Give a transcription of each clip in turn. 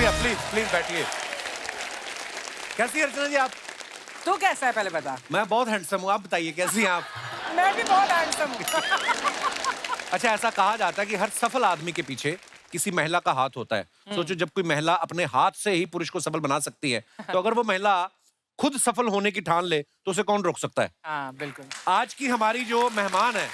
शुक्रिया, please please बैठिए। कैसी है अर्चना जी आप? तू कैसा है पहले बता। मैं बहुत हैंडसम हूँ, आप बताइए कैसी हैं आप? मैं भी बहुत हैंडसम हूँ। अच्छा, ऐसा कहा जाता है कि हर सफल आदमी के पीछे किसी महिला का हाथ होता है। सोचो, जब कोई महिला अपने हाथ से ही पुरुष को सफल बना सकती है, तो अगर वो महिला खुद सफल होने की ठान ले तो उसे कौन रोक सकता है? हाँ बिल्कुल। आज की हमारी जो मेहमान है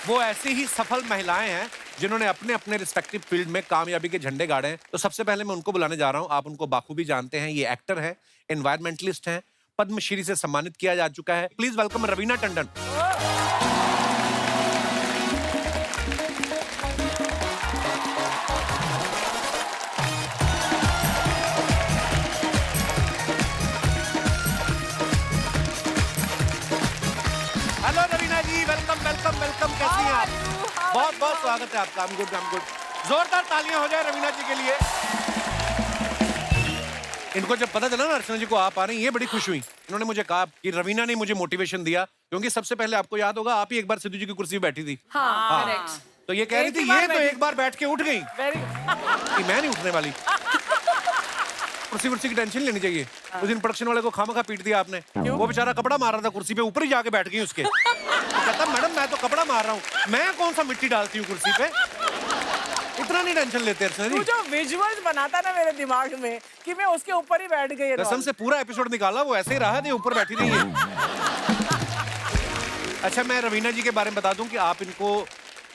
वो ऐसी ही सफल महिलाएं हैं जिन्होंने अपने अपने रिस्पेक्टिव फील्ड में कामयाबी के झंडे गाड़े हैं। तो सबसे पहले मैं उनको बुलाने जा रहा हूं। आप उनको बाखूबी जानते हैं, ये एक्टर हैं, एनवायरमेंटलिस्ट हैं, पद्मश्री से सम्मानित किया जा चुका है। Please welcome Raveena Tandon. Hello Raveena ji, welcome welcome welcome. कैसी हैं आप? बहुत बहुत स्वागत है आपका। I'm good, I'm good। जोरदार तालियां हो जाए रवीना जी के लिए। इनको जब पता चला ना अर्चना जी को आप आ रही हैं, ये बड़ी खुश हुई। इन्होंने मुझे कहा कि रवीना ने मुझे मोटिवेशन दिया, क्योंकि सबसे पहले आपको याद होगा आप ही एक बार सिद्धू जी की कुर्सी पे बैठी थी। हाँ, करेक्ट। तो ये कह रही थी ये तो एक बार बैठ के उठ गई कि मैं नहीं उठने वाली। कुर्सी की टेंशन लेनी चाहिए। उस दिन प्रोडक्शन वाले को खामखा पीट दिया आपने। वो बेचारा कपड़ा मार रहा था कुर्सी पे, ऊपर ही जाके बैठ गई उसके। तो कहता मैडम मैं तो कपड़ा मार रहा हूँ, मैं कौन सा मिट्टी डालती हूँ कुर्सी पे। इतना नहीं टेंशन लेते अर्चना जी। तू जो विजुअल्स बनाता ना मेरे दिमाग में कि मैं उसके ऊपर ही बैठ गई। कसम से पूरा एपिसोड निकाला, वो ऐसे ही रहा है, ऊपर बैठी नहीं है। अच्छा, मैं रवीना जी के बारे में बता दूं कि आप इनको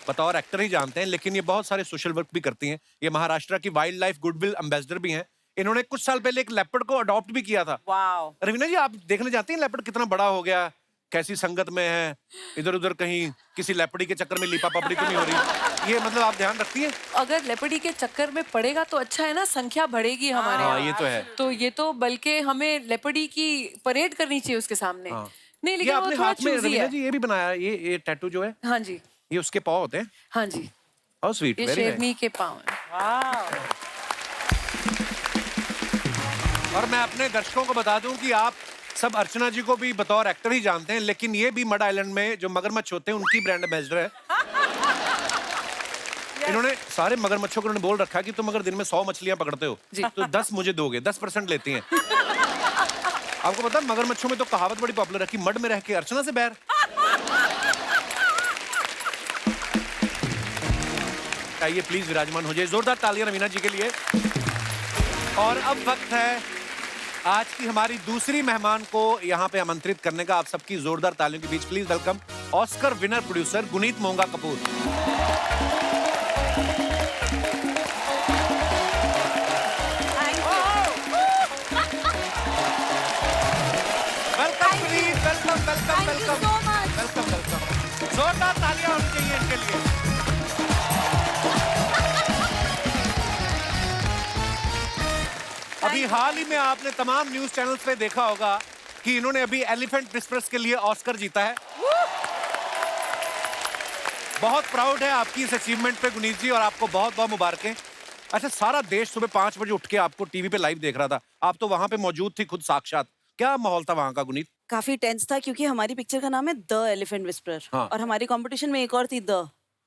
बतौर एक्टर ही जानते हैं, लेकिन ये बहुत सारे सोशल वर्क भी करती हैं। ये महाराष्ट्र की वाइल्ड लाइफ गुडविल एम्बेसडर भी हैं। इन्होंने कुछ साल पहले एक लेपर्ड को अडॉप्ट भी किया था। वाओ। रवीना जी, आप देखने जाती हैं लेपर्ड कितना बड़ा हो गया, कैसी संगत में है, इधर उधर कहीं किसी लेपर्डी के चक्कर में लिपा पपड़ी तो नहीं हो रही? ये मतलब आप ध्यान रखती हैं? अगर लेपर्डी के चक्कर में पड़ेगा तो अच्छा है ना, संख्या बढ़ेगी हमारे हाँ, यहाँ। ये तो है। तो ये तो बल्कि हमें लेपर्डी की परेड करनी चाहिए उसके सामने। हाँ। नहीं, ये लेकिन वो आपने थोड़ा हाथ में चूजी रवीना है। जी ये भी बनाया, ये टैटू जो है, हाँ जी, ये उसके पाँव होते हैं। हाँ जी, हाउ स्वीट, ये वेरी नाइस। शेरनी के पाँव हैं। वाओ। और मैं अपने दर्शकों को बता दूं कि आप सब अर्चना जी को भी बतौर एक्टर ही जानते हैं, लेकिन ये भी मड आइलैंड में जो मगरमच्छ होते हैं उनकी ब्रांड एम्बेसडर है। इन्होंने सारे मगरमच्छों को बोल रखा है कि तुम अगर दिन में 100 मछलियां पकड़ते हो तो 10 मुझे दोगे, 10% लेती हैं। आपको पता है मगरमच्छों में तो कहावत बड़ी पॉपुलर है कि मड में रह के अर्चना से बैर। आइए प्लीज विराजमान हो जाइए। जोरदार तालियां रवीना जी के लिए। और अब वक्त है आज की हमारी दूसरी मेहमान को यहाँ पे आमंत्रित करने का। आप सबकी जोरदार तालियों के बीच please welcome Oscar winner producer Guneet Monga Kapoor. Welcome Guneet, welcome welcome welcome welcome welcome. जोरदार तालियां होनी चाहिए इनके लिए। अभी हाल ही में आपने तमाम न्यूज चैनल्स पे देखा होगा कि इन्होंने अभी एलिफेंट विस्परर्स के लिए ऑस्कर जीता है। बहुत प्राउड है आपकी इस अचीवमेंट पे गुनीत जी, और आपको बहुत बहुत मुबारकें। अच्छा, सारा देश सुबह 5 बजे उठ के आपको टीवी पे लाइव देख रहा था, आप तो वहां पे मौजूद थी खुद साक्षात। क्या माहौल था वहां का गुनीत? काफी टेंस था क्योंकि हमारी पिक्चर का नाम है द एलिफेंट विस्परर। हाँ। और हमारी कंपटीशन में एक और थी द।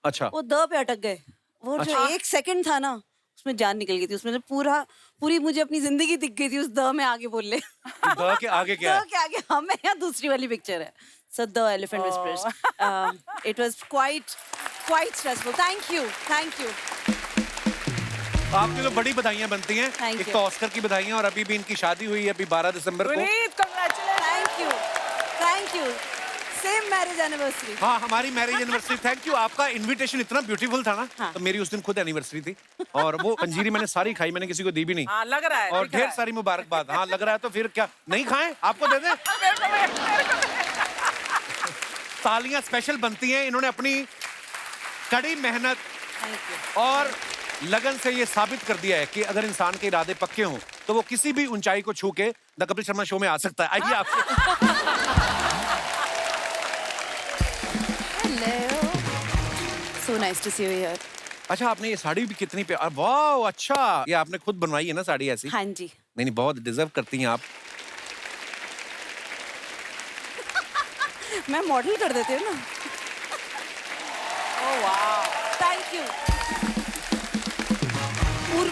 अच्छा। वो द पे अटक गए। वो जो एक सेकंड था ना, उसमें जान निकल गई थी। उसमें जो पूरी मुझे अपनी जिंदगी दिख गई थी उस द में आगे बोलने। द के आगे क्या है? द के आगे हम है या दूसरी वाली पिक्चर है। So the elephant whisperers. It was quite stressful. Thank you. आपकी तो बड़ी बधाइयां बनती हैं। Thank एक you. तो ऑस्कर की बधाइयां, और अभी भी इनकी शादी हुई है अभी 12 दिसंबर को। Guneet congratulation. Thank you. Same marriage anniversary. हाँ, हमारी मैरिज एनिवर्सरी। Thank you. आपका इनविटेशन इतना ब्यूटीफुल था ना। हाँ। तो मेरी उस दिन खुद एनिवर्सरी थी, और वो पंजीरी मैंने सारी खाई, मैंने किसी को दी भी नहीं। हाँ लग रहा है। और दिख रहा ढेर है। सारी मुबारकबाद। हाँ लग रहा है, तो फिर क्या नहीं खाएं? आपको दे दें? तालियां स्पेशल बनती हैं। इन्होंने अपनी कड़ी मेहनत थैंक यू। और लगन से ये साबित कर दिया है कि अगर इंसान के इरादे पक्के हों तो वो किसी भी ऊंचाई को छू के द कपिल शर्मा शो में आ सकता है। आइए आपसे। Hello. So nice to see you here. अच्छा, आपने ये साड़ी भी कितनी प्यारी। वाह, अच्छा, ये आपने खुद बनवाई है ना साड़ी ऐसी? हाँ जी। नहीं, बहुत डिजर्व करती हैं आप। मैं मॉडल कर देती हूँ ना। Oh wow. Thank you.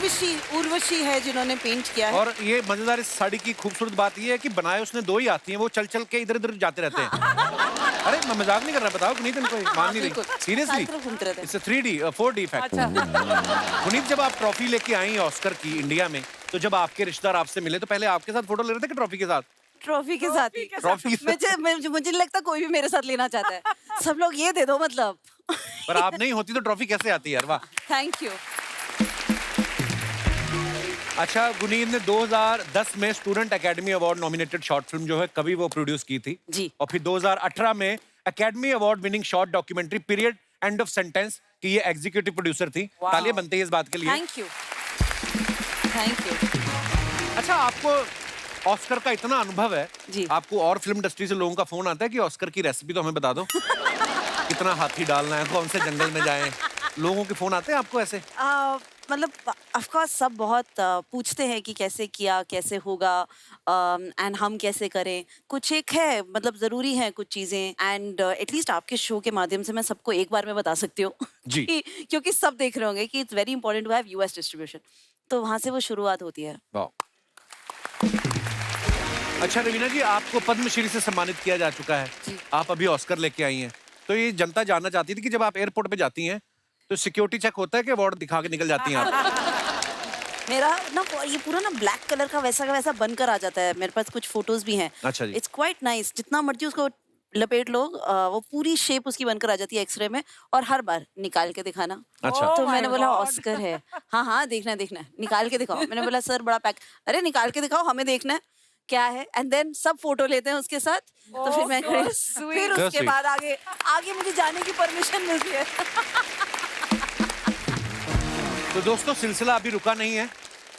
Urvashi है जिन्होंने पेंट किया है। और ये मजेदार इस साड़ी की खूबसूरत बात ये है कि बनाए उसने दो ही आती हैं, वो चल चल के इधर उधर जाते रहते हैं। अरे मैं मजाक नहीं कर रहा, बताओ नहीं तुमको मान नहीं रही seriously. It's 3D 4D effect. Puneet, जब आप ट्रॉफी लेके आई ऑस्कर की इंडिया में, तो जब आपके रिश्तेदार आपसे मिले तो पहले आपके साथ फोटो ले रहे थे कि ट्रॉफी के साथ? ट्रॉफी के साथ ही। ट्रॉफी मुझे नहीं लगता कोई भी मेरे साथ लेना चाहता है। सब लोग ये दे दो मतलब। पर आप नहीं होती तो ट्रॉफी कैसे आती यार, वाह। Thank you. अच्छा, गुनीत ने 2010 में student academy award nominated short film जो है कभी वो प्रोड्यूस की थी जी। और फिर 2018 में academy award winning short documentary period end of sentence की ये एग्जीक्यूटिव प्रोड्यूसर थी। तालियां बनती है इस बात के लिए। Thank you, thank you. अच्छा, आपको ऑस्कर का इतना अनुभव है जी। आपको और फिल्म इंडस्ट्री से लोगों का फोन आता है कि ऑस्कर की रेसिपी तो हमें बता दो। कितना हाथी डालना है, कौन से जंगल में जाएं, लोगों के फोन आते हैं आपको ऐसे? मतलब ऑफ कोर्स सब बहुत पूछते हैं कि कैसे किया, कैसे होगा, एंड हम कैसे करें। कुछ एक है मतलब जरूरी है कुछ चीजें, एंड एटलीस्ट आपके शो के माध्यम से मैं सबको एक बार में बता सकती हूँ जी। क्योंकि सब देख रहे होंगे कि it's very important to have US distribution, तो वहां से वो शुरुआत होती है। अच्छा रवीना जी, आपको पद्मश्री से सम्मानित किया जा चुका है, आप अभी ऑस्कर लेके आई हैं, तो ये जनता जानना चाहती थी कि जब आप एयरपोर्ट पे जाती हैं तो सिक्योरिटी चेक होता है कि अवार्ड दिखा के निकल जाती हैं आप? मेरा ना ये पूरा ना ब्लैक कलर का वैसा का वैसा बनकर आ जाता है। मेरे पास कुछ फोटोज भी हैं। अच्छा जी। It's quite nice. जितना मर्जी उसको लपेट लो, वो पूरी शेप उसकी बनकर आ जाती है एक्सरे में, और हर बार निकाल के दिखाना। अच्छा। तो मैंने बोला ऑस्कर है, हाँ हाँ देखना है देखना है, निकाल के दिखाओ। मैंने बोला सर बड़ा पैक, अरे निकाल के दिखाओ, हमें देखना है क्या है। एंड देन सब फोटो लेते हैं उसके साथ। तो फिर मैं फिर उसके बाद आगे आगे मुझे जाने की परमिशन मिलती है। तो दोस्तों, सिलसिला अभी रुका नहीं है,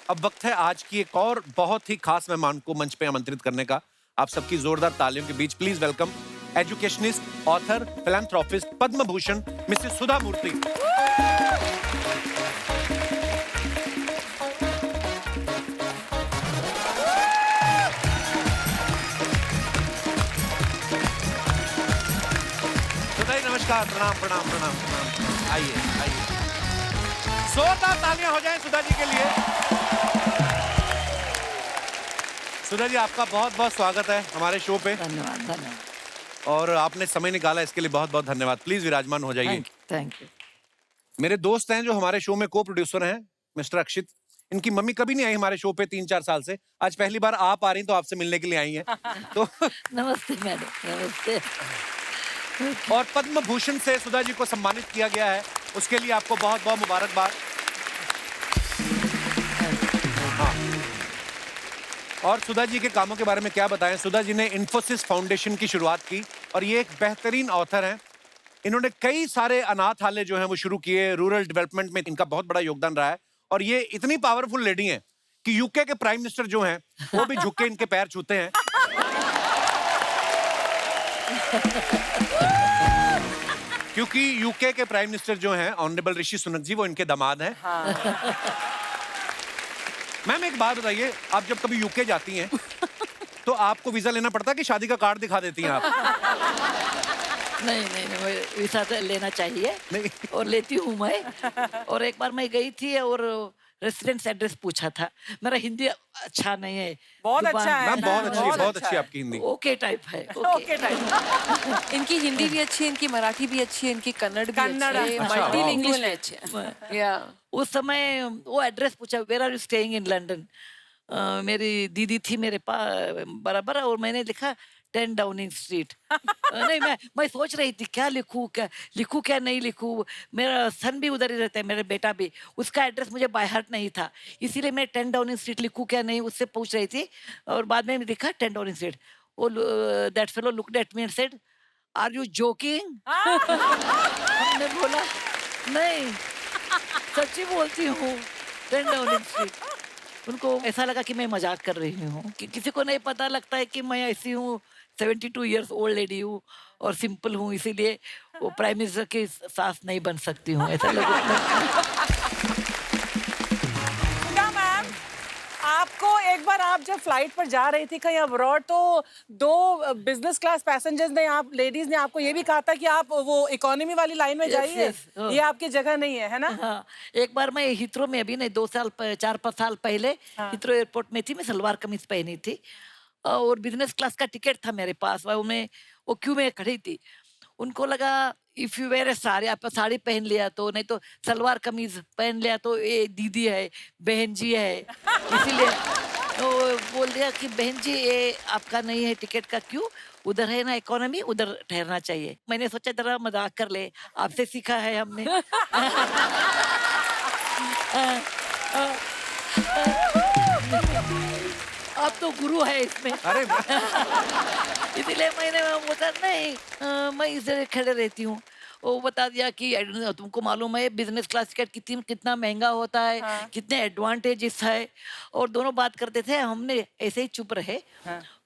अब वक्त है आज की एक और बहुत ही खास मेहमान को मंच पे आमंत्रित करने का। आप सबकी जोरदार तालियों के बीच please welcome educationist, author, philanthropist, Padma Bhushan Mrs Sudha Murthy. Sudha ji नमस्कार, प्रणाम प्रणाम प्रणाम प्रणाम। आइए आइए, जोरदार तालियां हो जाएं सुधा जी के लिए। सुधा जी, आपका बहुत बहुत स्वागत है हमारे शो पे। धन्यवाद धन्यवाद। और आपने समय निकाला इसके लिए बहुत बहुत धन्यवाद। प्लीज विराजमान हो जाइए। Thank you. मेरे दोस्त हैं जो हमारे शो में को प्रोड्यूसर हैं, मिस्टर अक्षित। इनकी मम्मी कभी नहीं आई हमारे शो पे 3-4 साल से, आज पहली बार आप आ रही तो आपसे मिलने के लिए आई हैं। तो नमस्ते मैडम, नमस्ते। और पद्म भूषण से सुधा जी को सम्मानित किया गया है, उसके लिए आपको बहुत बहुत मुबारकबाद। हाँ। और सुधा जी के कामों के बारे में क्या बताएं। सुधा जी ने इन्फोसिस फाउंडेशन की शुरुआत की और ये एक बेहतरीन ऑथर हैं। इन्होंने कई सारे अनाथालय जो हैं वो शुरू किए, रूरल डेवलपमेंट में इनका बहुत बड़ा योगदान रहा है। और ये इतनी पावरफुल लेडी हैं कि यूके के प्राइम मिनिस्टर जो हैं वो भी झुक के इनके पैर छूते हैं। क्योंकि यूके के प्राइम मिनिस्टर जो हैं ऑनरेबल ऋषि सुनक जी, वो इनके दामाद हैं। मैम एक बात बताइए, आप जब कभी यूके जाती हैं तो आपको वीजा लेना पड़ता है कि शादी का कार्ड दिखा देती हैं आप? नहीं नहीं नहीं, वीसा तो लेना चाहिए नहीं। और लेती हूँ मैं। और एक बार मैं गई थी और रेसिडेंस एड्रेस पूछा था। मेरा हिंदी अच्छा नहीं है। बहुत अच्छा है। मैम बहुत अच्छी है, बहुत बहुत अच्छा अच्छी है। आपकी हिंदी। ओके टाइप है। Okay type. इनकी हिंदी भी अच्छी है, इनकी मराठी भी अच्छी है, इनकी कन्नड़ भी कन्नड़, अच्छी है, अच्छा, मल्टी वाह। इंग्लिश भी अच्छी है। या उस समय वो एड्रेस पूछा, where are you staying in London. मेरी दीदी थी मेरे पास बराबर, और मैंने लिखा 10 डाउनिंग स्ट्रीट। नहीं, मैं सोच रही थी क्या लिखूं, क्या नहीं लिखूं। मेरा सन भी उधर ही रहता है, मेरा बेटा भी, उसका एड्रेस मुझे बाय हार्ट नहीं था, इसीलिए मैं 10 डाउनिंग स्ट्रीट लिखूं क्या नहीं, उससे पूछ रही थी। और बाद में लिखा 10 डाउनिंग स्ट्रीट। वो that fellow looked at me and said, are you joking? हमने बोला नहीं, सच्ची बोलती हूँ, 10 डाउनिंग स्ट्रीट। उनको ऐसा लगा कि मैं मजाक कर रही हूँ, कि किसी को नहीं पता लगता है कि मैं ऐसी हूँ, 72 इयर्स ओल्ड लेडी हूँ और सिंपल हूँ, इसीलिए वो प्राइम मिनिस्टर की सास नहीं बन सकती हूँ, ऐसा लगा। क्या मैम, आपको एक बार आप आप जब फ्लाइट पर जा रही थी कहीं अब्रॉड, तो 2 बिजनेस क्लास पैसेंजर्स ने, आप लेडीज ने आपको ये भी कहा था कि आप वो इकोनॉमी वाली लाइन में जाइए, yes, ये आपकी जगह नहीं है ना? हाँ, एक बार मैं हिथ्रो में, अभी नहीं 4-5 साल पहले हिथ्रो एयरपोर्ट में थी, मैं सलवार कमीज पहनी थी और बिजनेस क्लास का टिकट था मेरे पास, वो क्यू में खड़ी थी। उनको लगा इफ यू वेयर साड़ी, आप साड़ी पहन लिया तो, नहीं तो सलवार कमीज पहन लिया तो ये दीदी है, बहन जी है, इसीलिए तो बोल दिया कि बहन जी ये आपका नहीं है टिकट का क्यू, उधर है ना इकोनॉमी, उधर ठहरना चाहिए। मैंने सोचा जरा मजाक कर ले, आपसे सीखा है हमने। आप तो गुरु है इसमें। अरे इसीलिए मैंने बोला नहीं, मैं इधर खड़े रहती हूँ। वो बता दिया कि तुमको मालूम है बिजनेस क्लास टिकट कितना महंगा होता है, कितने एडवांटेजेस है, और दोनों बात करते थे, हमने ऐसे ही चुप रहे।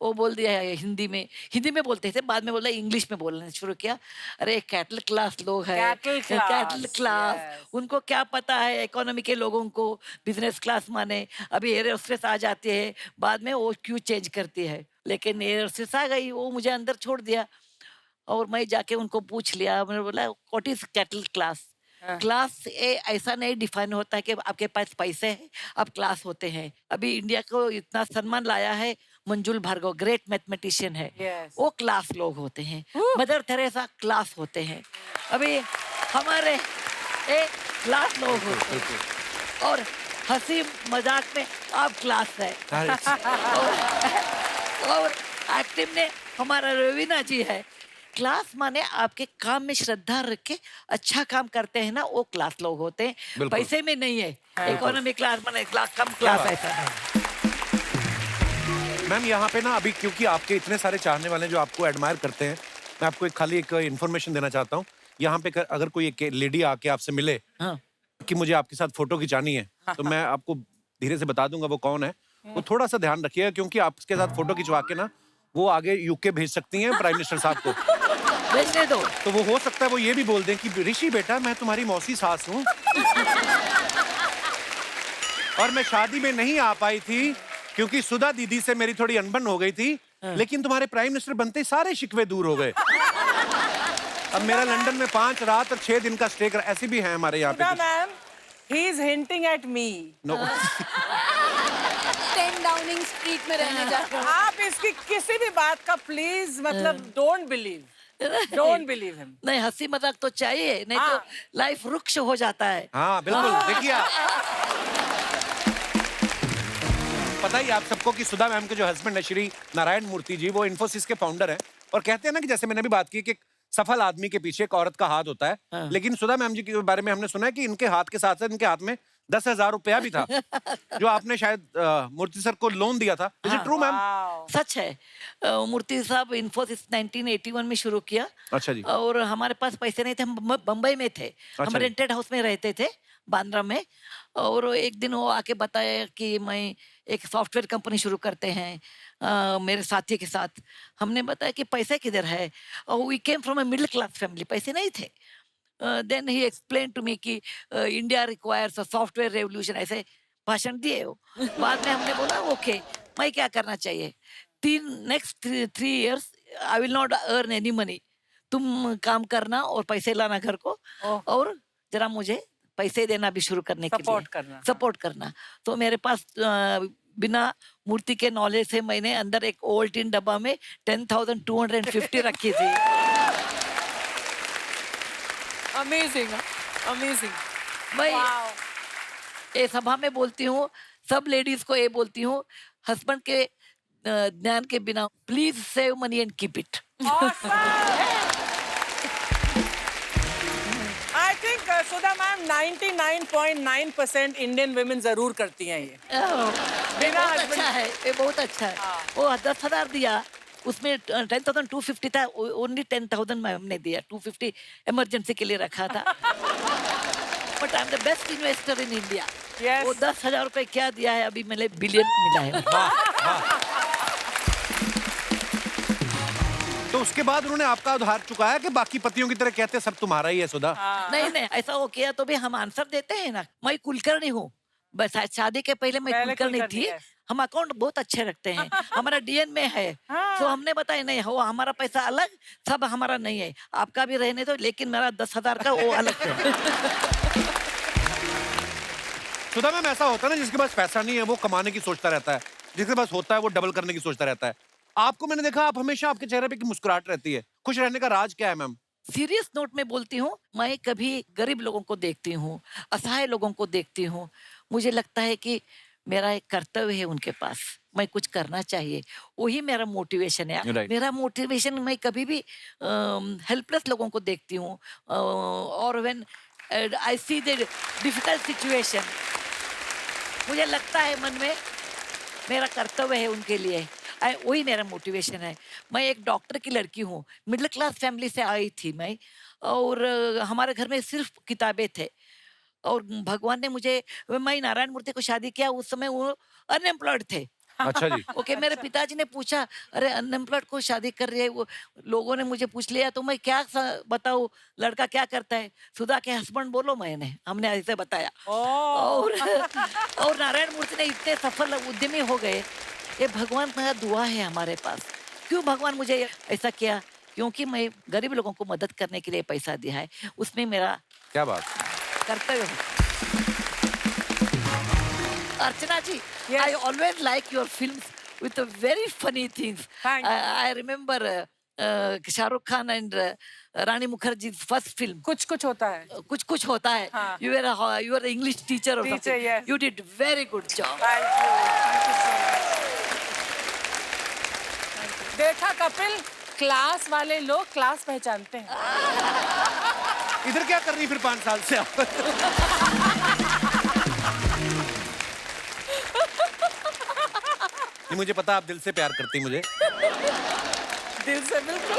वो बोल दिया है हिंदी में बोलते थे, बाद में बोला इंग्लिश में बोलना शुरू किया। अरे कैटल क्लास लोग हैं, कैटल क्लास, उनको क्या पता है इकोनॉमी के लोगों को बिजनेस क्लास माने। अभी एयर होस्टेस आ जाती है, बाद में वो क्यों चेंज करती है, लेकिन एयर होस्टेस आ गई, वो मुझे अंदर छोड़ दिया और मैं जाके उनको पूछ लिया। मैंने बोला what is cattle class? Class ऐसा नहीं डिफाइन होता है कि आपके पास पैसे हैं आप क्लास होते हैं। अभी इंडिया को इतना सम्मान लाया है मंजुल भार्गव, ग्रेट मैथमेटिशियन है, वो क्लास लोग होते हैं। मदर थेरेसा क्लास होते हैं। अभी हमारे क्लास लोग होते हैं और हंसी मजाक में आप क्लास है। और एक्टिंग में हमारा रवीना जी है। क्लास माने आपके काम में श्रद्धा रख के अच्छा काम करते हैं ना, वो क्लास लोग होते हैं, पैसे में नहीं है। इकोनॉमी क्लास माने कम क्लास ऐसा नहीं। मैम यहाँ पे ना अभी क्योंकि आपके इतने सारे चाहने वाले हैं जो आपको एडमायर करते हैं, मैं आपको खाली एक इन्फॉर्मेशन देना चाहता हूँ। यहाँ पे अगर कोई एक लेडी आके आपसे मिले कि मुझे आपके साथ फोटो खिंचानी है, तो मैं आपको धीरे से बता दूंगा वो कौन है। वो थोड़ा सा ध्यान रखिएगा, क्योंकि आपके साथ फोटो खिंचवा के ना वो आगे यूके भेज सकती हैं प्राइम मिनिस्टर साहब को। भेजने दो। तो वो हो सकता है वो ये भी बोल दें कि ऋषि बेटा मैं तुम्हारी मौसी सास हूँ और मैं शादी में नहीं आ पाई थी क्योंकि सुधा दीदी से मेरी थोड़ी अनबन हो गई थी, लेकिन तुम्हारे प्राइम मिनिस्टर बनते सारे शिकवे दूर हो गए। अब मेरा लंदन में 5 रात और 6 दिन का स्टे कर, ऐसे भी हैं हमारे यहाँ पे। Ma'am, he is hinting at me. No. 10 Downing street में रहने जाते हो। आप इसकी किसी भी बात का प्लीज मतलब डोंट बिलीव हिम। नहीं, हंसी मजाक तो चाहिए, नहीं तो लाइफ रुक्ष हो जाता है। हाँ बिल्कुल। देखिए पता ही आप सबको कि सुधा मैम के जो हस्बैंड है श्री नारायण मूर्ति जी, वो इन्फोसिस के फाउंडर हैं। और कहते हैं ना कि जैसे मैंने भी बात की कि सफल आदमी के पीछे एक औरत का हाथ होता है, लेकिन सुधा मैम जी के बारे में हमने सुना है कि इनके हाथ के साथ साथ इनके हाथ में 10,000 रुपया भी था जो आपने शायद मूर्ति सर को लोन दिया था। Is it true ma'am? सच है। मूर्ति साहब इन्फोसिस 1981 में शुरू किया। अच्छा जी। और हमारे पास पैसे नहीं थे, हम बम्बई में थे। हम रेंटेड हाउस में रहते थे बांद्रा में। और एक दिन वो आके बताया कि मैं एक सॉफ्टवेयर कंपनी शुरू करते हैं मेरे साथी के साथ। हमने बताया कि पैसे किधर है, और we came from a middle class family, पैसे नहीं थे। Then he explain to me कि India requires a software revolution, ऐसे भाषण दिए वो। बाद में हमने बोला ओके, मैं क्या करना चाहिए, next 3 years I will not earn any money, तुम काम करना और पैसे लाना घर को, और जरा मुझे पैसे देना भी शुरू करने के लिए सपोर्ट करना। तो मेरे पास बिना मूर्ति के नॉलेज से मैंने अंदर एक ओल्ड टिन डब्बा में 10,250 रखी थी। Amazing amazing. मैं ये सभा में बोलती हूँ, सब लेडीज को ये बोलती हूँ, हस्बैंड के ज्ञान के बिना please save money and keep it. I think Sudha ma'am 99.9% Indian women जरूर करती हैं ये। बिना अच्छा है, ये बहुत अच्छा है। वो 10,000 दिया, उसमें 10,250 था, ओनली 10,000 हमने दिया, 250 इमरजेंसी के लिए रखा था। But I am the best investor in India. वो 10,000 रुपए क्या दिया है, अभी मेरे बिलियन मिला है। तो उसके बाद उन्होंने आपका उधार चुकाया कि बाकी पतियों की तरह कहते सब तुम्हारा ही है सुधा? नहीं, ऐसा वो किया तो भी हम आंसर देते हैं ना। मैं कुलकर्णी हूँ, बस शादी के पहले मैं कुलकर्णी थी, हम अकाउंट बहुत अच्छे रखते हैं, हमारा डीएन में है। तो हमने बताया नहीं हो, हमारा पैसा अलग, सब हमारा नहीं है, आपका भी रहने दो, लेकिन मेरा 10,000 का वो अलग है। सुधा मैम, ऐसा होता है ना जिसके पास पैसा नहीं है वो कमाने की सोचता रहता है, जिसके पास होता है वो डबल करने की सोचता रहता है। आपको मैंने देखा, आप हमेशा, आपके चेहरे पे की मुस्कुराहट रहती है। खुश रहने का राज क्या है मैम? सीरियस नोट में बोलती हूँ, मैं कभी गरीब लोगों को देखती हूँ, असहाय लोगों को देखती हूँ, मुझे लगता है कि मेरा एक कर्तव्य है उनके पास, मैं कुछ करना चाहिए, वही मेरा मोटिवेशन है। Right. मेरा मोटिवेशन, मैं कभी भी हेल्पलेस लोगों को देखती हूँ, और when I see the difficult situation, मुझे लगता है मन में मेरा कर्तव्य है उनके लिए, वही मेरा मोटिवेशन है। मैं एक डॉक्टर की लड़की हूँ, मिडिल क्लास फैमिली से आई थी मैं, और हमारे घर में सिर्फ किताबें थे, और भगवान ने मुझे, मैं नारायण मूर्ति को शादी किया, उस समय वो अनएम्प्लॉयड थे। अच्छा जी। ओके, मेरे पिताजी ने पूछा, अरे अनएम्प्लॉयड को शादी कर रही है, वो लोगों ने मुझे पूछ लिया, तो मैं क्या बताऊँ, लड़का क्या करता है? सुधा के हस्बैंड बोलो, हमने ऐसे बताया। और नारायण मूर्ति ने इतने सफल उद्यमी हो गए, ये भगवान का दुआ है हमारे पास। क्यों भगवान मुझे ऐसा किया? क्योंकि मैं गरीब लोगों को मदद करने के लिए पैसा दिया है, उसमें मेरा क्या बात। कर्तव्य है। अर्चना जी, Yes. I always like your films with the very funny things. Thank you. I remember Shahrukh Khan and Rani Mukherjee's first film. कुछ कुछ होता है। कुछ होता है। हाँ. You were an English teacher or Teacher, something. yes. You did very good job. Thank you so much. देखा Kapil, class वाले लोग क्लास पहचानते हैं। इधर क्या कर रही फिर 5 साल से आप? नहीं, मुझे पता आप दिल से प्यार करती मुझे। दिल से बिल्कुल।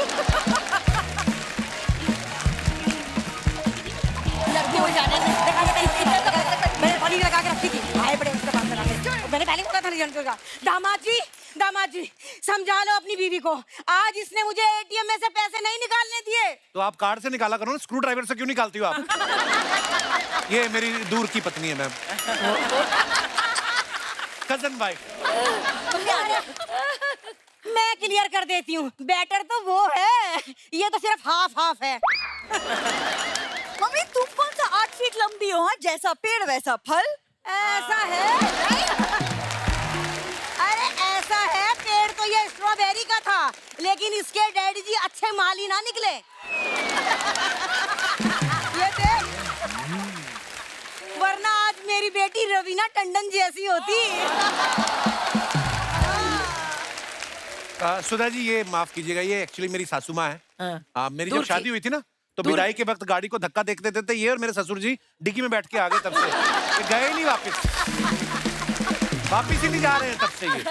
लड़की हो जाने में मैंने पनीर लगा के रखी थी, आए बड़े उसके पास लगा के। मैंने पहले बोला था रिजल्ट का। दामाद जी समझा लो अपनी बीवी को, आज इसने मुझे एटीएम में से पैसे नहीं निकालने दिए। तो आप कार्ड से निकाला करो ना, स्क्रू ड्राइवर से क्यों निकालती हो आप? ये मेरी दूर की पत्नी है मैम, कजन भाई। मैं क्लियर कर देती हूँ, बेटर तो वो है, ये तो सिर्फ हाफ है। मम्मी तुम कौन सा 8 फीट लंबी हो? हाँ, जैसा पेड़ वैसा फल। ऐसा है? अरे ऐसा है, पेड़ तो ये स्ट्रॉबेरी का था, लेकिन इसके डैडी जी अच्छे माली ना निकले। ये देख, वरना आज मेरी बेटी रवीना टंडन जैसी होती। सुधा जी, ये माफ कीजिएगा, ये एक्चुअली मेरी सासू माँ है। मेरी जब शादी हुई थी ना, तो विदाई के वक्त गाड़ी को धक्का देखते देते ये और मेरे ससुर जी डिग्गी में बैठ के आ गए, तब से ये गए ही नहीं वापिस ही नहीं जा रहे हैं तब से ये।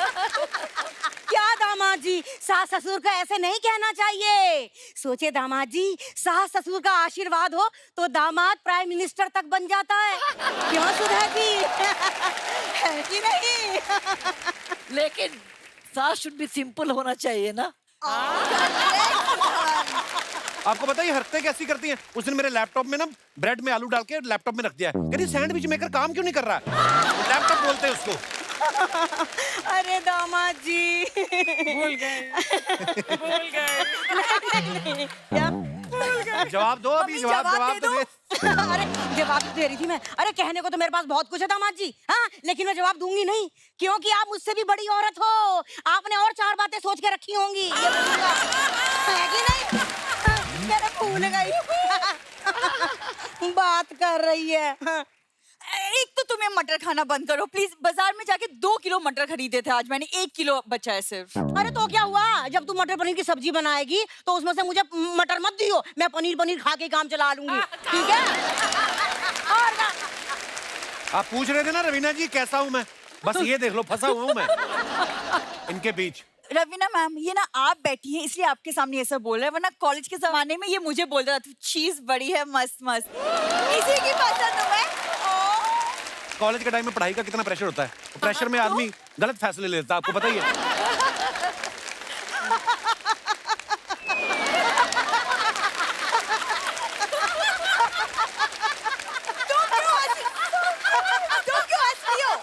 क्या दामाद जी, सास ससुर को ऐसे नहीं कहना चाहिए। सोचे दामाद जी, सास ससुर का आशीर्वाद हो तो दामाद प्राइम मिनिस्टर तक बन जाता है। क्यों सुधा जी? है कि नहीं? लेकिन सास शुड बी सिंपल होना चाहिए ना। आपको पता है ये हरकतें कैसी करती हैं? उस दिन मेरे लैपटॉप में ना ब्रेड में आलू डाल के लैपटॉप में रख दिया है। कहती सैंडविच मेकर काम क्यों नहीं कर रहा है? लैपटॉप बोलते हैं उसको। अरे दामाद जी, भूल गए। जवाब दो अभी, जवाब दो। अरे जवाब दे रही थी मैं। अरे कहने को तो मेरे पास बहुत कुछ है दामाद जी, हाँ, लेकिन मैं जवाब दूंगी नहीं, क्योंकि आप मुझसे भी बड़ी औरत हो। आपने और 4 बातें सोच के रखी होंगी, ये बोलूंगा। है कि नहीं? मेरे भूल गई। बात कर रही है। एक तो तुम्हें मटर खाना बंद करो प्लीज। बाजार में जाके 2 किलो मटर खरीदे थे, आज मैंने 1 किलो बचा है सिर्फ। अरे तो क्या हुआ, जब तू मटर पनीर की सब्जी बनाएगी तो उसमें से मुझे मटर मत दियो, मैं पनीर खा के काम चला लूंगी, ठीक है? और आप पूछ रहे थे ना रवीना जी कैसा हूँ मैं, बस ये देख लो, फंसा हुआ हूँ मैं इनके बीच। रवीना मैम, ये ना आप बैठी हैं इसलिए आपके सामने ये सब बोल रहा है, वरना कॉलेज के जमाने में ये मुझे बोल रहा था चीज बड़ी है मस्त इसी की पसंद हूं मैं। कॉलेज के टाइम में पढ़ाई का कितना प्रेशर होता है, प्रेशर में आदमी गलत फैसले लेता है, आपको पता ही है। तुम क्यों हंसती हो?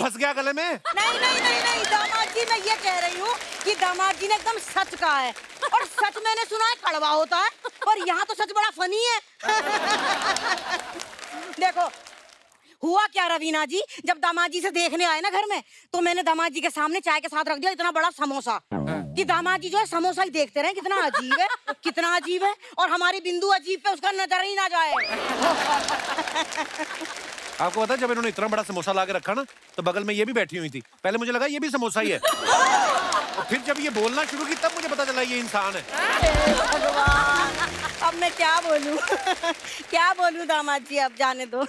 फंस गया गले में। नहीं नहीं नहीं नहीं दामाद जी, मैं ये कह रही हूँ कि दामाद जी ने एकदम सच कहा है, और सच मैंने सुना है कड़वा होता है, और यहाँ तो सच बड़ा फनी है। देखो हुआ क्या रवीना जी, जब दामाद जी से देखने आए ना घर में, तो मैंने दामाद जी के सामने चाय के साथ रख दिया इतना बड़ा समोसा कि दामाद जी जो है समोसा ही देखते रहे, कितना अजीब है, कितना अजीब है, और हमारी बिंदु अजीब पे उसका नजर ही ना जाए। आपको पता है जब इन्होंने इतना बड़ा समोसा ला के रखा ना, तो बगल में ये भी बैठी हुई थी। पहले मुझे लगा ये भी समोसा ही है, और फिर जब ये बोलना शुरू की तब मुझे पता चला ये इंसान है। भगवान, अब मैं क्या बोलूं? क्या बोलूं दामाद जी, अब जाने दो।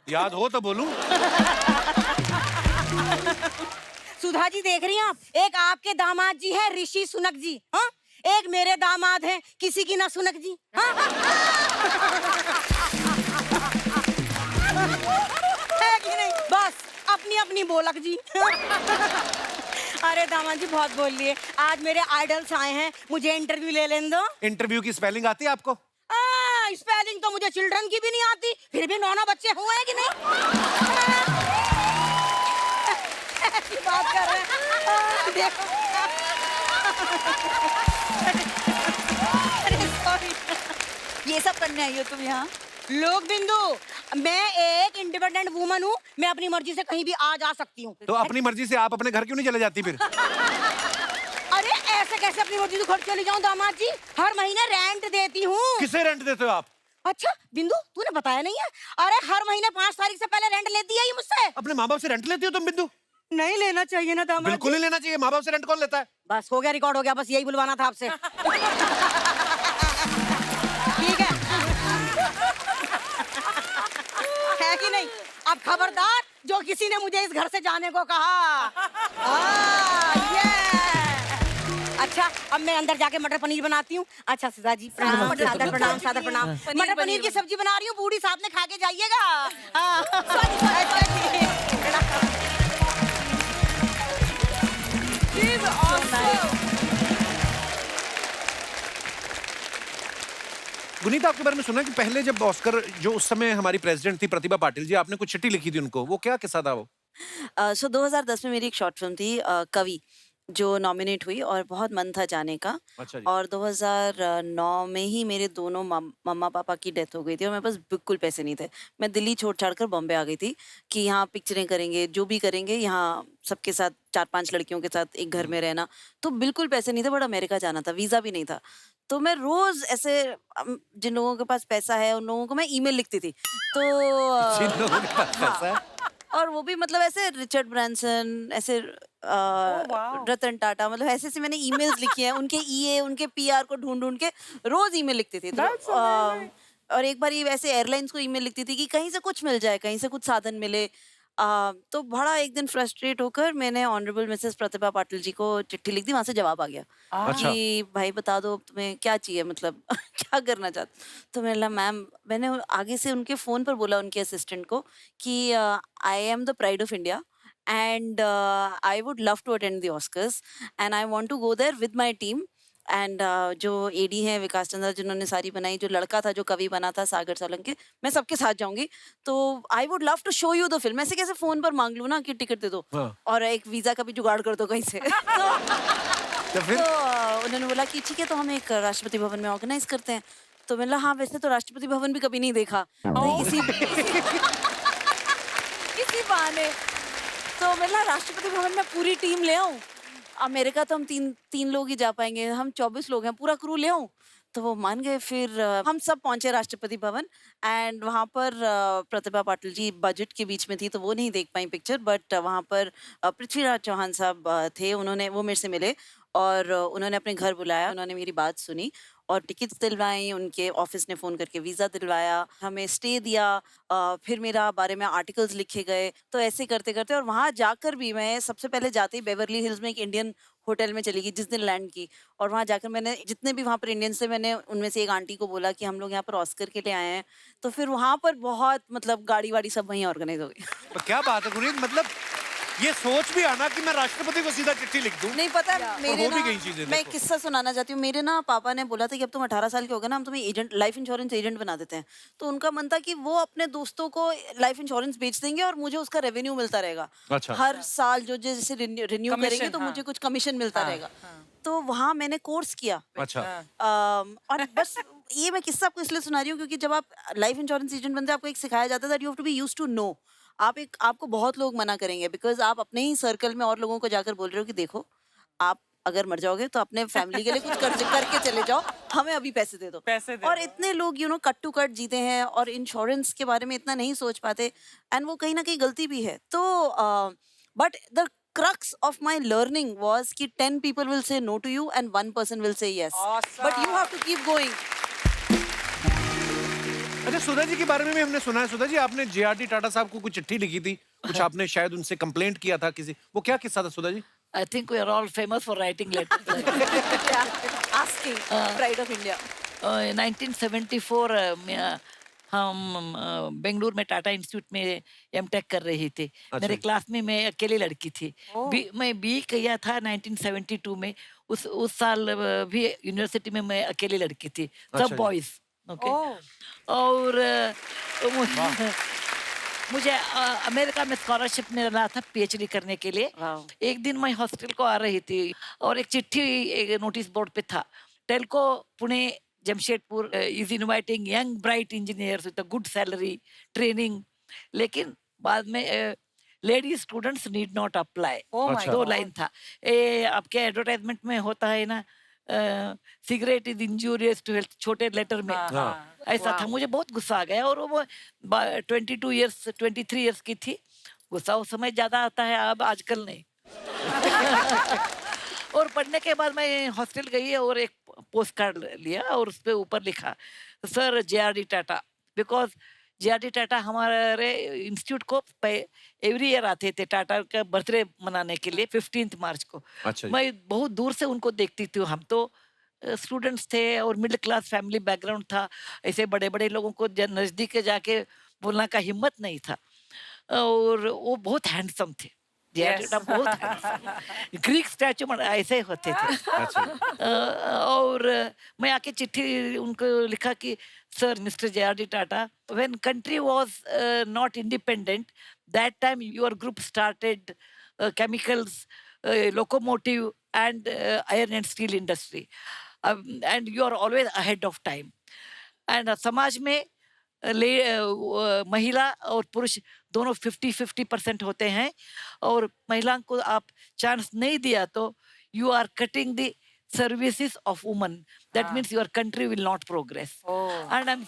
याद हो तो बोलूं। सुधा जी देख रही हैं आप, एक आपके दामाद जी है ऋषि सुनक जी, हाँ, एक मेरे दामाद हैं किसी की ना सुनक जी, हाँ? है कि नहीं? बस अपनी अपनी बोलक जी। अरे दामाद जी बहुत बोल लिए, आज मेरे आइडल्स आए हैं, मुझे इंटरव्यू ले लेने दो। इंटरव्यू की स्पेलिंग आती है आपको? स्पेलिंग तो मुझे चिल्ड्रन की भी नहीं आती, फिर भी 9 बच्चे हुए हैं कि नहीं? ऐसी बात कर रहे हैं, देखो। अरे सॉरी, ये सब करने आई हो तुम यहाँ? लोग बिंदु, मैं एक इंडिपेंडेंट वुमन हूँ, मैं अपनी मर्जी से कहीं भी आ जा सकती हूँ। तो अपनी मर्जी से आप अपने घर क्यों नहीं चले जाती फिर? अरे ऐसे कैसे अपनी मर्जी से घर चली जाऊँ दामाद जी, हर महीने रेंट देती हूँ। किसे रेंट देते हो आप? अच्छा बिंदु, तूने बताया नहीं है? अरे हर महीने 5 तारीख से पहले रेंट लेती है ये मुझसे। अपने माँ बाप से रेंट लेती हो तुम बिंदु? नहीं लेना चाहिए ना दामाद बिल्कुल नहीं लेना चाहिए, माँ बाप से रेंट कौन लेता है? बस हो गया, रिकॉर्ड हो गया, बस यही बुलवाना था आपसे। ठीक है कि नहीं? अब खबरदार जो किसी ने मुझे इस घर से जाने को कहा। अच्छा अब मैं अंदर जाके मटर पनीर बनाती हूँ। अच्छा सुधा जी प्रणाम, सादर प्रणाम, सादर प्रणाम। मटर पनीर की सब्जी बना रही हूँ, बूढ़ी साथ में खा के जाइएगा। गुनीता, आपके बारे में सुना कि पहले जब ऑस्कर, जो उस समय हमारी प्रेसिडेंट थी प्रतिभा पाटिल जी, आपने कुछ चिट्ठी लिखी थी उनको, वो क्या किस्सा था वो? 2010 में मेरी एक शॉर्ट फिल्म थी कवि, जो नॉमिनेट हुई और बहुत मन था जाने का। अच्छा जी। और 2009 में ही मेरे दोनों मम्मा पापा की डेथ हो गई थी और मेरे पास बिल्कुल पैसे नहीं थे। मैं दिल्ली छोड़ छाड़ कर बॉम्बे आ गई थी कि यहाँ पिक्चरें करेंगे, जो भी करेंगे यहाँ सबके साथ 4-5 लड़कियों के साथ एक घर में रहना। तो बिल्कुल पैसे नहीं थे, बट अमेरिका जाना था, वीज़ा भी नहीं था। तो मैं रोज ऐसे जिन लोगों के पास पैसा है उन लोगों को मैं ईमेल लिखती थी। तो जिन लोगों के पास पैसा है? और वो भी मतलब ऐसे रिचर्ड ब्रांसन, ऐसे रतन टाटा, मतलब ऐसे ऐसे मैंने ईमेल्स लिखी हैं, उनके ईए, उनके पीआर को ढूंढ ढूंढ के रोज ईमेल लिखती थी। तो, और एक बार ये ऐसे एयरलाइंस को ईमेल लिखती थी कि कहीं से कुछ मिल जाए, कहीं से कुछ साधन मिले। तो बड़ा एक दिन फ्रस्ट्रेट होकर मैंने ऑनरेबल मिसेस प्रतिभा पाटिल जी को चिट्ठी लिख दी, वहां से जवाब आ गया कि भाई बता दो तुम्हें क्या चाहिए, मतलब क्या करना चाहते। तो मैंने मैम, मैंने आगे से उनके फोन पर बोला उनके असिस्टेंट को कि I am the pride of India and I would love to attend the Oscars and I want to go there with my team and जो एडी हैं विकास चंद्रा जिन्होंने सारी बनाई, जो लड़का था जो कवि बना था सागर सोलंकी, मैं सबके साथ जाऊंगी। तो I would love to show you the film. ऐसे कैसे फोन पर मांग लूँ ना कि टिकट दे दो और एक वीजा का भी जुगाड़ कर दो कहीं से। तो उन्होंने बोला कि ठीक है, तो हम एक राष्ट्रपति भवन में ऑर्गेनाइज करते हैं। तो मैंने हाँ वैसे तो राष्ट्रपति भवन भी कभी नहीं देखा, तो इसी बहाने तो मतलब राष्ट्रपति भवन में पूरी टीम ले आऊं। अमेरिका तो हम तीन लोग ही जा पाएंगे, हम 24 लोग हैं, पूरा क्रू ले आऊं। तो वो मान गए। फिर हम सब पहुंचे राष्ट्रपति भवन एंड वहाँ पर प्रतिभा पाटिल जी बजट के बीच में थी तो वो नहीं देख पाई पिक्चर, बट वहाँ पर पृथ्वीराज चौहान साहब थे, उन्होंने वो मेरे से मिले और उन्होंने अपने घर बुलाया, उन्होंने मेरी बात सुनी और टिकट्स दिलवाई, उनके ऑफिस ने फ़ोन करके वीज़ा दिलवाया, हमें स्टे दिया, फिर मेरा बारे में आर्टिकल्स लिखे गए। तो ऐसे करते करते और वहाँ जाकर भी मैं सबसे पहले जाते ही बेवरली हिल्स में एक इंडियन होटल में चली गई जिस दिन लैंड की। और वहाँ जाकर मैंने जितने भी वहाँ पर इंडियंस थे, मैंने उनमें से एक आंटी को बोला कि हम लोग यहाँ पर ऑस्कर के लिए आए हैं। तो फिर वहाँ पर बहुत मतलब गाड़ी वाड़ी सब वहीं ऑर्गेनाइज हो गई। क्या बात है गुरीन, मतलब ये सोच भी आना कि मैं राष्ट्रपति को सीधा चिट्ठी लिख दूं। नहीं पता है, मेरे हो भी ना गई चीजें, मैं देखो। किस्सा सुनाना चाहती हूँ। मेरे ना पापा ने बोला था कि अब तुम 18 साल के हो गए ना, हम तुम्हें एजेंट, लाइफ इंश्योरेंस एजेंट बना देते हैं। तो उनका मन था कि वो अपने दोस्तों को लाइफ इंश्योरेंस बेच देंगे और मुझे उसका रेवेन्यू मिलता रहेगा। अच्छा। हर साल जो जैसे रिन्यू करेंगे तो हाँ। मुझे कुछ कमीशन मिलता रहेगा। तो वहाँ मैंने कोर्स किया। अच्छा। और बस ये मैं किस्सा आपको इसलिए सुना रही हूँ क्योंकि जब आप लाइफ इंश्योरेंस एजेंट बनते हैं आपको एक सिखाया जाता है that you have to be used to no. आपको बहुत लोग मना करेंगे बिकॉज आप अपने ही सर्कल में और लोगों को जाकर बोल रहे हो कि देखो आप अगर मर जाओगे तो अपने फैमिली के लिए कुछ कर्ज करके चले जाओ, हमें अभी पैसे दे दो। पैसे दे और दो। इतने लोग कट टू कट जीते हैं और इंश्योरेंस के बारे में इतना नहीं सोच पाते एंड वो कहीं ना कहीं गलती भी है। तो but the crux of my learning was कि 10 people will say no to you and 1 person will say yes. Awesome. But you have to keep going. अच्छा, सुधा जी के बारे में भी हमने सुना है। सुधा जी, आपने JRD टाटा साहब को कुछ चिट्ठी लिखी थी, कुछ आपने शायद उनसे कंप्लेंट किया था किसी, वो क्या किस्सा था Sudha ji? I think we are all famous for writing letters. Asking pride of India. 1974 में हम बेंगलुरु में टाटा इंस्टीट्यूट में एमटेक कर रही थी। मेरे क्लास में मैं अकेली लड़की थी। मैं बी किया था 1972 में। उस साल भी यूनिवर्सिटी में मैं अकेली लड़की थी, सब बॉयज। ओके। और मुझे अमेरिका में स्कॉलरशिप मिला था पीएचडी करने के लिए। एक दिन मैं हॉस्टल को आ रही थी और एक चिट्ठी एक नोटिस बोर्ड पे था, TELCO Pune Jamshedpur is inviting young bright engineers with a good salary training, लेकिन बाद में lady students need not apply. दो लाइन था। आपके एडवर्टाइजमेंट में होता है ना, cigarette is injurious to health, छोटे लेटर में ऐसा था। मुझे बहुत गुस्सा आ गया और वो 22 ईयर्स 23 ईयर्स की थी। गुस्सा उस समय ज्यादा आता है, अब आजकल नहीं। और पढ़ने के बाद मैं हॉस्टल गई और एक पोस्ट कार्ड लिया और उस पे ऊपर लिखा sir JRD Tata, because JRD Tata हमारे इंस्टीट्यूट को एवरी ईयर आते थे टाटा का बर्थडे मनाने के लिए 15 मार्च को। अच्छा। मैं बहुत दूर से उनको देखती थी। हम तो स्टूडेंट्स थे और मिडिल क्लास फैमिली बैकग्राउंड था, ऐसे बड़े बड़े लोगों को नजदीक जाके बोलने का हिम्मत नहीं था। और वो बहुत हैंडसम थे। बहुत ग्रीक स्टैचू ऐसे होते थे। और मैं आके चिट्ठी उनको लिखा कि sir mister JRD Tata, when country was not independent that time your group started chemicals, locomotive and iron and steel industry and you are always ahead of time. And समाज में महिला और पुरुष दोनों 50-50% होते हैं और महिला को आप चांस नहीं दिया तो you are cutting the services of women, that means your country will not progress. And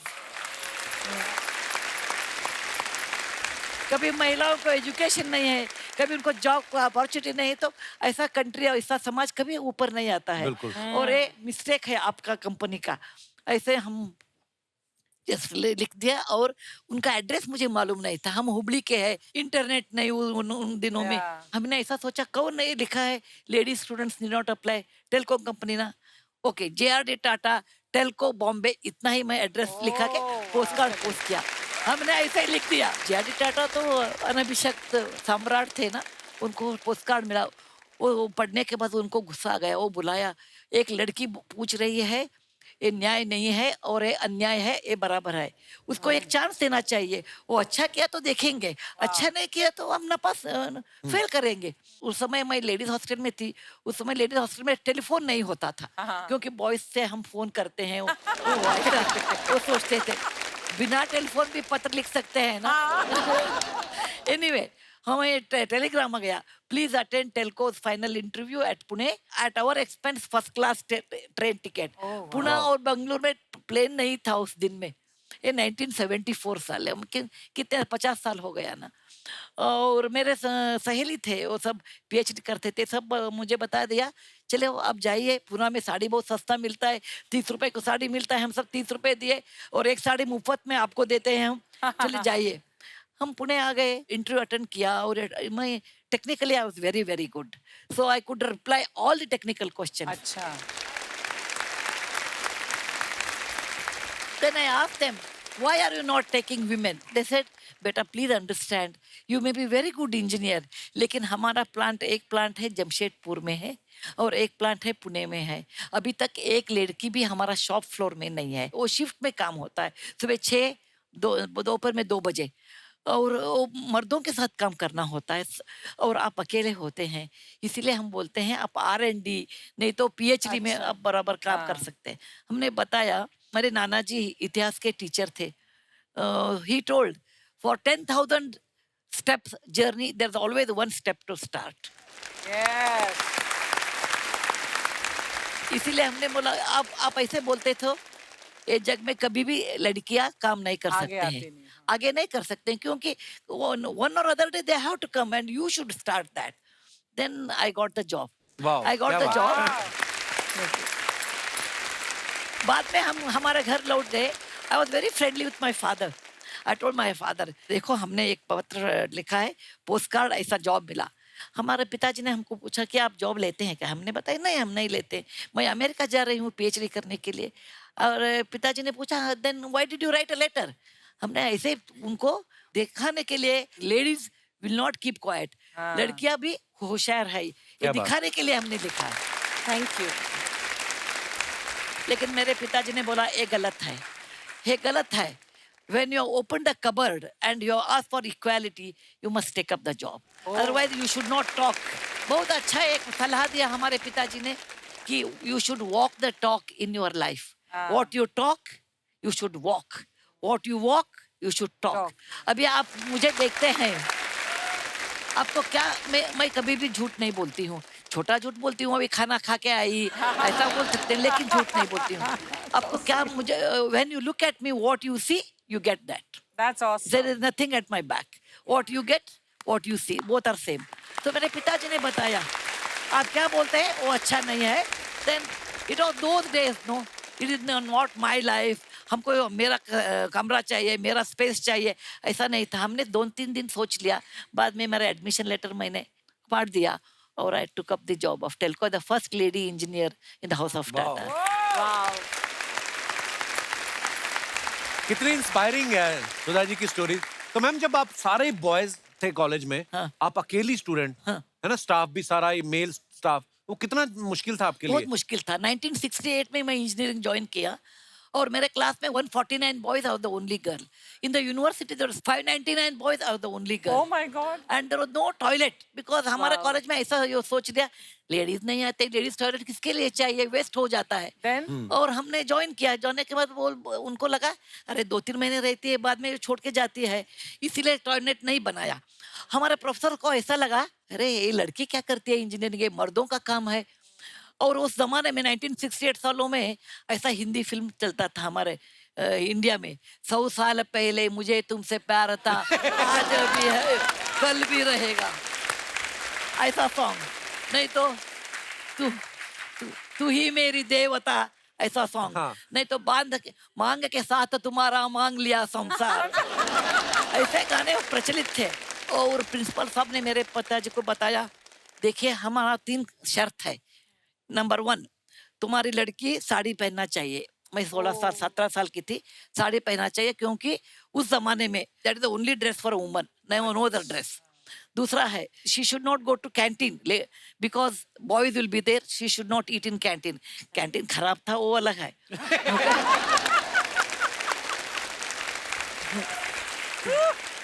कभी महिलाओं को एजुकेशन नहीं है, कभी उनको जॉब अपॉर्चुनिटी नहीं है, तो ऐसा कंट्री और ऐसा समाज कभी ऊपर नहीं आता है। और ये मिस्टेक है आपका कंपनी का। ऐसे हम लिख दिया और उनका एड्रेस मुझे मालूम नहीं था। हम हुबली के हैं, इंटरनेट नहीं उन दिनों में। हमने ऐसा सोचा कौन नहीं लिखा है lady students need not apply, Telco company ना। ओके, JRD टाटा टेल्को बॉम्बे, इतना ही मैं एड्रेस लिखा के पोस्ट कार्ड पोस्ट किया। हमने ऐसा ही लिख दिया। JRD टाटा तो अनभिषिक्त सम्राट थे ना, उनको पोस्ट कार्ड मिला। वो पढ़ने के बाद उनको गुस्सा आ गया। वो बुलाया, एक लड़की पूछ रही है ये न्याय नहीं है और ये अन्याय है, ये बराबर है, उसको एक चांस देना चाहिए। वो अच्छा किया तो देखेंगे, अच्छा नहीं किया तो हम ना पास फेल करेंगे। उस समय मैं लेडीज हॉस्टल में थी। उस समय लेडीज हॉस्टल में टेलीफोन नहीं होता था क्योंकि बॉयज से हम फोन करते हैं। वो सोचते थे बिना टेलीफोन भी पत्र लिख सकते हैं ना। एनीवे, हमें टेलीग्राम आ गया, please attend Telco's final interview at Pune at our expense, first class train ticket. Pune और बेंगलुरु में प्लेन नहीं था उस दिन में। ये 1974 साल है, कितने 50 साल हो गया ना। और मेरे सहेली थे, वो सब PhD करते थे, सब मुझे बता दिया चले आप जाइए, पुणे में साड़ी बहुत सस्ता मिलता है, 30 रुपए को साड़ी मिलता है। हम सब 30 रुपए दिए और एक साड़ी मुफ्त में आपको देते हैं हम, चले जाइए। हम पुणे आ गए, इंटरव्यू अटेंड किया और मैं technically I was very very good, so I could reply all the technical questions. अच्छा। Then I asked them, why are you not taking women? They said, बेटा please understand, you may be very good engineer, लेकिन हमारा plant, एक plant है जमशेदपुर में है और एक प्लांट है पुणे में है। अभी तक एक लड़की भी हमारा शॉप फ्लोर में नहीं है। वो शिफ्ट में काम होता है, सुबह 6, दोपहर में 2 बजे, और वो मर्दों के साथ काम करना होता है और आप अकेले होते हैं। इसीलिए हम बोलते हैं आप R&D नहीं तो PhD में आप बराबर काम कर सकते हैं। हमने बताया, मेरे नाना जी इतिहास के टीचर थे। He told for 10,000 steps journey there's always one step to start. Yes. इसीलिए हमने बोला आप ऐसे बोलते थे, ये जग में कभी भी लड़कियां काम नहीं कर आगे सकते आती हैं, नहीं, हाँ। आगे नहीं कर सकते हैं, क्योंकि one or other day they have to come and you should start that. Then I got the job. Wow, I got क्या the बात job. बाद में हम हमारे घर लौट गए। I was very friendly with my father. I told my father, देखो हमने एक पत्र लिखा है, पोस्ट कार्ड, ऐसा जॉब मिला। हमारे पिताजी ने हमको पूछा कि आप जॉब लेते हैं क्या? हमने बताया नहीं, हम नहीं लेते, मैं अमेरिका जा रही हूँ PhD करने के लिए। और पिताजी ने पूछा then why did you write a letter? हमने ऐसे उनको दिखाने के लिए, ladies will not keep quiet, लड़कियां भी होशियार है, ये क्या बात। दिखाने के लिए हमने लिखा है। Thank you. लेकिन मेरे पिताजी ने बोला ये गलत है, ये गलत है। When you open the cupboard and you ask for equality, you must take up the job. Otherwise, you should not talk. बहुत अच्छा एक सलाह दिया हमारे पिताजी ने कि you should walk the talk in your life. What you talk, you should walk. What you walk, you should talk. अभी आप मुझे देखते हैं, आपको क्या, मैं कभी भी झूठ नहीं बोलती हूँ। छोटा झूठ बोलती हूँ, अभी खाना खा के आई, ऐसा बोल सकते हैं, लेकिन झूठ नहीं बोलती हूँ। आपको क्या, मुझे when you look at me, what you see, you get that. That's awesome. There is nothing at my back. What you get, what you see, both are same. तो मेरे पिताजी ने बताया, आप क्या बोलते हैं वो अच्छा नहीं है। Then it was those days, no, it is not my life. हमको मेरा कमरा चाहिए, मेरा स्पेस चाहिए, ऐसा नहीं था। हमने 2-3 दिन सोच लिया, बाद में मेरा एडमिशन लेटर मैंने पढ़ दिया और I took up the job of Telco, the first lady engineer in the house of Tata. Wow. कितनी इंस्पायरिंग है सुधा जी की स्टोरी। तो मैम जब आप सारे बॉयज थे कॉलेज में, हाँ। आप अकेली स्टूडेंट, हाँ। है ना, स्टाफ भी सारा मेल स्टाफ, वो कितना मुश्किल था आपके लिए? बहुत मुश्किल था। 1968 में मैं इंजीनियरिंग ज्वाइन किया और मेरे क्लास में 149 boys are the only girl. In the university there 599 boys are the only girl. Oh my God. And there was no toilet, because हमारे कॉलेज में ऐसा ये सोच दिया, लेडीज नहीं आते, लेडीज टॉयलेट किसके लिए चाहिए, वेस्ट हो जाता है। Then? और हमने ज्वाइन किया, ज्वाइन के बाद वो उनको लगा अरे 2-3 महीने रहती है, बाद में छोड़ के जाती है, इसीलिए टॉयलेट नहीं बनाया। हमारे प्रोफेसर को ऐसा लगा अरे ये लड़की क्या करती है इंजीनियरिंग, ये मर्दों का काम है। और उस जमाने में 1968 सालों में ऐसा हिंदी फिल्म चलता था हमारे इंडिया में, 100 साल पहले मुझे तुमसे प्यार था, आज भी है कल भी रहेगा, ऐसा सॉन्ग। नहीं तो तू ही मेरी देवता, ऐसा सॉन्ग। हाँ। नहीं तो मांग के साथ तुम्हारा मांग लिया संसार, ऐसे गाने प्रचलित थे। और प्रिंसिपल साहब ने मेरे पिताजी को बताया, देखिए हमारा 3 शर्त है। नंबर 1, तुम्हारी लड़की साड़ी पहनना चाहिए। मैं 16 साल 17 साल की थी, साड़ी पहनना चाहिए, क्योंकि उस जमाने में that is the only dress for a woman, no other dress. दूसरा है, she should not go to canteen because boys will be there, she should not eat in canteen. Canteen खराब था वो अलग है।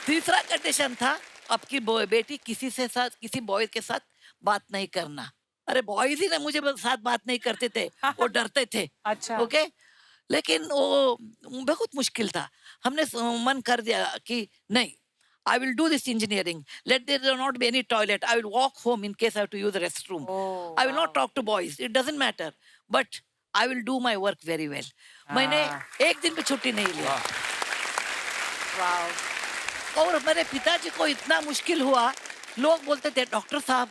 तीसरा कंडीशन था, आपकी बेटी किसी बॉय के साथ बात नहीं करना। अरे बॉयज ही ना मुझे साथ बात नहीं करते थे, वो डरते थे। अच्छा। ओके, लेकिन वो बहुत मुश्किल था। हमने मन कर दिया कि नहीं, I will do this engineering. Let there not be any toilet. I will walk home in case I have to use the restroom. Oh, I will not talk to boys. It doesn't matter. But I will do my work very well. मैंने एक दिन भी छुट्टी नहीं लिया। Wow. और मेरे पिताजी को इतना मुश्किल हुआ, लोग बोलते थे डॉक्टर साहब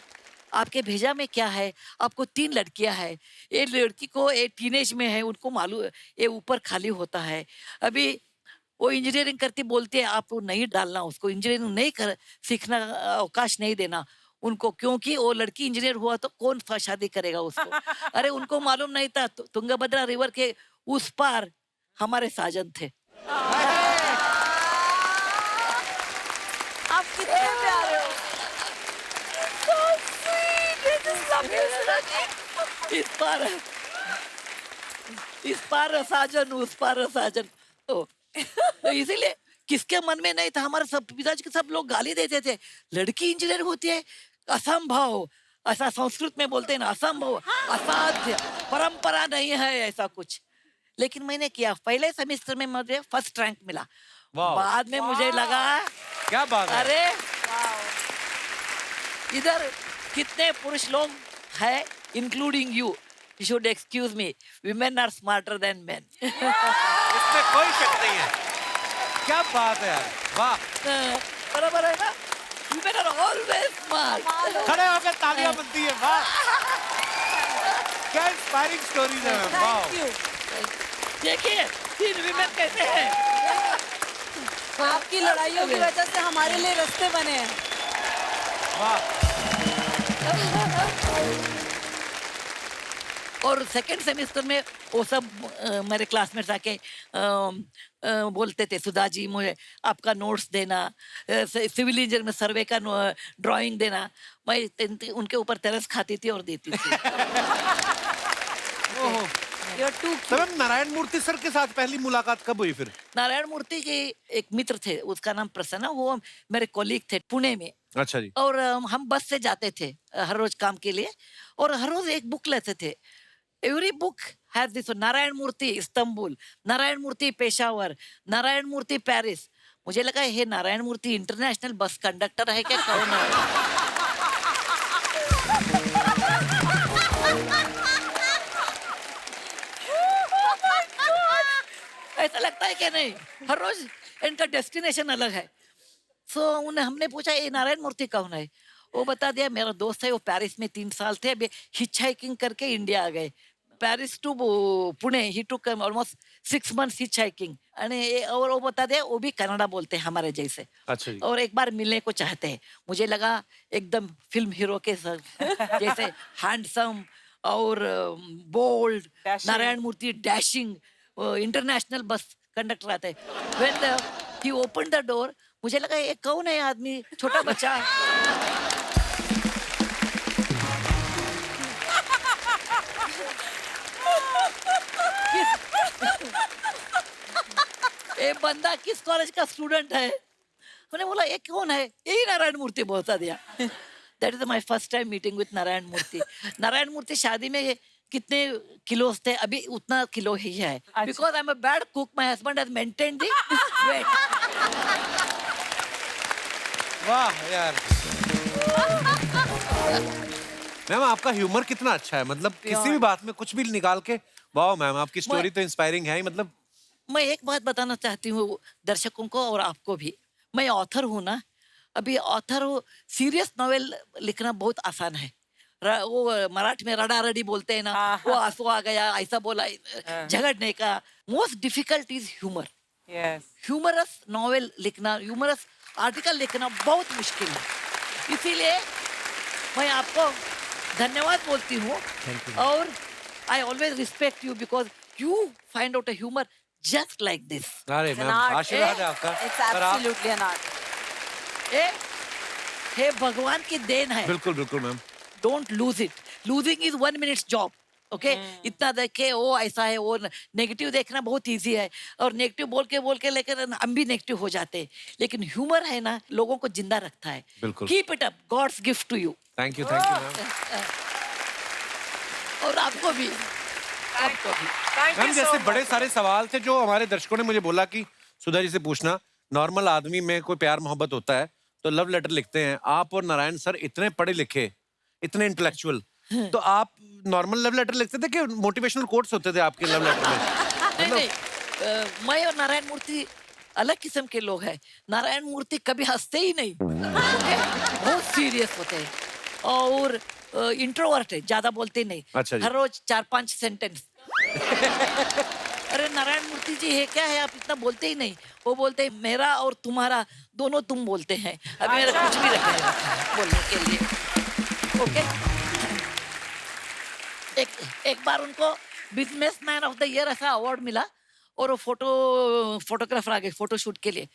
आपके भेजा में क्या है, आपको 3 लड़कियां हैं, ये लड़की को एक टीनेज में है, उनको मालूम ये ऊपर खाली होता है, अभी वो इंजीनियरिंग करती, बोलती है आप नहीं डालना उसको, इंजीनियरिंग नहीं कर सीखना अवकाश नहीं देना उनको, क्योंकि वो लड़की इंजीनियर हुआ तो कौन शादी करेगा उसको। अरे उनको मालूम नहीं था, तुंगभद्रा रिवर के उस पार हमारे साजन थे। इस पार साजन, उस पार साजन। तो इसीलिए किसके मन में नहीं था, हमारे सब पिताजी के सब लोग गाली देते थे, लड़की इंजीनियर होती है, असंभव, ऐसा संस्कृत में बोलते हैं ना, असंभव, असाध्य, परंपरा नहीं है ऐसा कुछ। लेकिन मैंने किया, पहले सेमेस्टर में मुझे फर्स्ट रैंक मिला। वाह। बाद में मुझे लगा, क्या बात है। अरे इधर कितने पुरुष लोग हैं, including you, you should excuse me, women are smarter than men। इसमें कोई शक नहीं है। क्या बात है यार, वाह। बराबर है ना, women are always smart। खड़े होकर तालियां बनती है, वाह। क्या इंस्पायरिंग स्टोरीज है मैम, वाह। देखिए 3 women कैसे हैं। आपकी लड़ाइयों की वजह से हमारे लिए रास्ते बने हैं। वाह। और सेकंड सेमेस्टर में वो सब मेरे क्लासमेट्स आके बोलते थे, सुधा जी मुझे आपका नोट्स देना, सिविल इंजीनियर में सर्वे का ड्राइंग देना। मैं उनके ऊपर तरस खाती थी और देती थी। ओहो। तो मैम नारायण मूर्ति सर के साथ पहली मुलाकात कब हुई फिर? नारायण मूर्ति के एक मित्र थे, उसका नाम प्रसन्न, वो मेरे कॉलीग थे पुणे में। अच्छा जी। और हम बस से जाते थे हर रोज काम के लिए, और हर रोज एक बुक लेते थे। Every book has this, Narayan Murthy Istanbul, Narayan Murthy Peshawar, Narayan Murthy Paris. मुझे लगा ये Narayan Murthy international bus conductor है क्या, कौन है? ऐसा लगता है क्या नहीं, हर रोज इनका डेस्टिनेशन अलग है। उन्हें हमने पूछा ये नारायण मूर्ति कौन है, वो बता दिया मेरा दोस्त है, वो पेरिस में 3 साल थे, अभी हिच हाइकिंग करके इंडिया आ गए, Paris to Pune, he took almost 6 months hitchhiking. और वो बता दिया वो भी कन्नड़ा बोलते हैं हमारे जैसे। अच्छा जी। और एक बार मिलने को चाहते हैं। मुझे लगा एकदम फिल्म हीरो के जैसे हैंडसम और बोल्ड, नारायण मूर्ति डैशिंग, इंटरनेशनल बस कंडक्टर आते हैं। When he open the door, मुझे लगा ये कौन है आदमी, छोटा बच्चा। ये बंदा किस कॉलेज का स्टूडेंट है? मैंने बोला ये कौन है, यही नारायण मूर्ति बता दिया। That is my first time meeting with Narayana Murthy. Narayana Murthy शादी में कितने किलोस थे, अभी उतना किलो ही है। Because I am a bad cook, my husband has maintained the weight. वाह यार। मैम आपका ह्यूमर कितना अच्छा है, मतलब किसी भी बात में कुछ भी निकाल के, वाह मैम आपकी स्टोरी तो इंस्पायरिंग है ही, मतलब। मैं एक बात बताना चाहती हूँ दर्शकों को और आपको भी, मैं ऑथर हूँ ना, अभी ऑथर हो, सीरियस नॉवेल लिखना बहुत आसान है। वो मराठी में रड़ा रड़ी बोलते हैं ना, वो आंसू आ गया, ऐसा बोला, झगड़ने का। Most difficult is humour. Humorous novel लिखना, ह्यूमरस आर्टिकल लिखना बहुत मुश्किल है। इसीलिए मैं आपको धन्यवाद बोलती हूँ, और I always respect you because you find out a humour just like this. अरे मैम आशीर्वाद है आपका। It's absolutely an art. हे भगवान की देन है। बिल्कुल बिल्कुल ma'am. Don't lose it, losing is 1 minute job. Okay, इतना देखे वो ऐसा है, वो नेगेटिव देखना बहुत इजी है, और नेगेटिव बोल के लेकर हम भी नेगेटिव हो जाते हैं, लेकिन ह्यूमर है ना, लोगों को जिंदा रखता है। बिल्कुल। Keep it up, God's gift to you. Thank you ma'am. और आपको भी, आपको भी। मैम जैसे बड़े सारे सवाल थे जो हमारे दर्शकों ने मुझे बोला कि सुधा जी से पूछना, नॉर्मल आदमी में कोई प्यार मोहब्बत होता है तो लव लेटर लिखते हैं, आप और नारायण सर इतने पढ़े लिखे, इतने इंटेलेक्चुअल, तो आप नॉर्मल लव लेटर लिखते थे कि मोटिवेशनल कोट्स होते थे आपके लव लेटर में? नहीं, मैं और नारायण मूर्ति अलग किस्म के लोग हैं। नारायण मूर्ति कभी हंसते ही नहीं, बहुत सीरियस होते हैं, और इंट्रोवर्ट है, ज्यादा बोलते नहीं। अच्छा जी। हर रोज 4-5 सेंटेंस। अरे नारायण मूर्ति जी है क्या है, आप इतना बोलते ही नहीं। वो बोलते हैं मेरा और तुम्हारा दोनों तुम बोलते हैं, अभी मेरा कुछ भी रखा है बोलने के लिए। ओके, एक बार उनको बिजनेसमैन ऑफ द ईयर ऐसा अवार्ड मिला, और वो फोटोग्राफर आ गए फोटो शूट के लिए।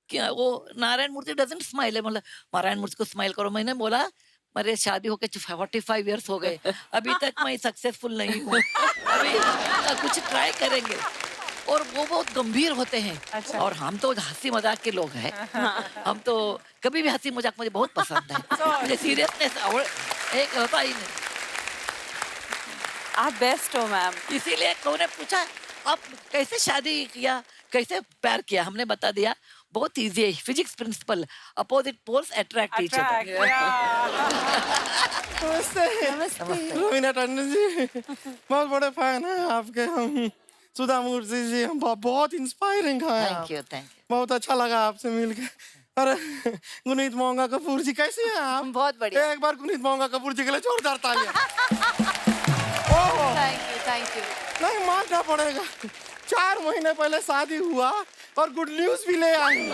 क्या वो नारायण मूर्ति डजंट स्माइल है, मतलब नारायण मूर्ति को स्माइल करो। मैंने बोला मेरे शादी होके 45 इयर्स हो गए, अभी तक मैं सक्सेसफुल नहीं हूँ। अभी कुछ ट्राई करेंगे। और वो बहुत गंभीर होते हैं। अच्छा। और हम तो हंसी मजाक के लोग हैं। हम तो कभी भी हंसी मजाक मुझे बहुत पसंद है। मुझे सीरियसनेस एक होता ही नहीं। आप बेस्ट हो मैम। इसीलिए उन्होंने पूछा आप कैसे शादी किया, कैसे प्यार किया, हमने बता दिया बहुत इजी है, physics principle, opposite poles attract each Attract, other. yeah. नमस्ते रवीना टंडन जी, बहुत बड़े फैन हैं आपके हम। सुधा मूर्ति जी, हम बहुत इंस्पायरिंग हैं आप। Thank you. बहुत अच्छा लगा आपसे मिलके। अरे गुनीत मोंगा कपूर जी कैसे हैं आप? बहुत बढ़िया। एक बार गुनीत मोंगा कपूर जी के लिए जोरदार तालियां। ओहो, थैंक यू। नहीं मानना पड़ेगा, 4 महीने पहले शादी हुआ और गुड न्यूज भी ले आई।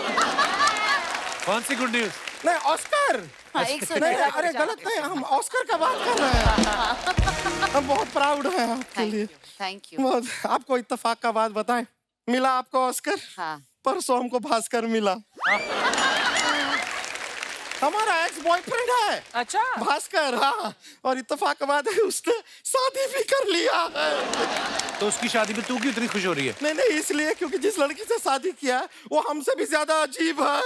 कौन सी गुड न्यूज? नहीं ऑस्कर। हाँ, एक सुन नहीं अरे गलत नहीं, हम ऑस्कर का बात कर रहे हैं। हम बहुत प्राउड हैं आपके लिए। Thank you. बहुत। आपको इत्तेफाक का बात बताएं, मिला आपको ऑस्कर? हाँ। परसों हमको भास्कर मिला। हमारा एक्स बॉयफ्रेंड है अच्छा। भास्कर। हाँ, और इत्तेफाक का बात है उसने शादी भी कर लिया है। तो उसकी शादी में तू क्यों इतनी खुश हो रही है? नहीं इसलिए क्योंकि जिस लड़की से शादी किया है, वो हमसे भी ज्यादा अजीब है।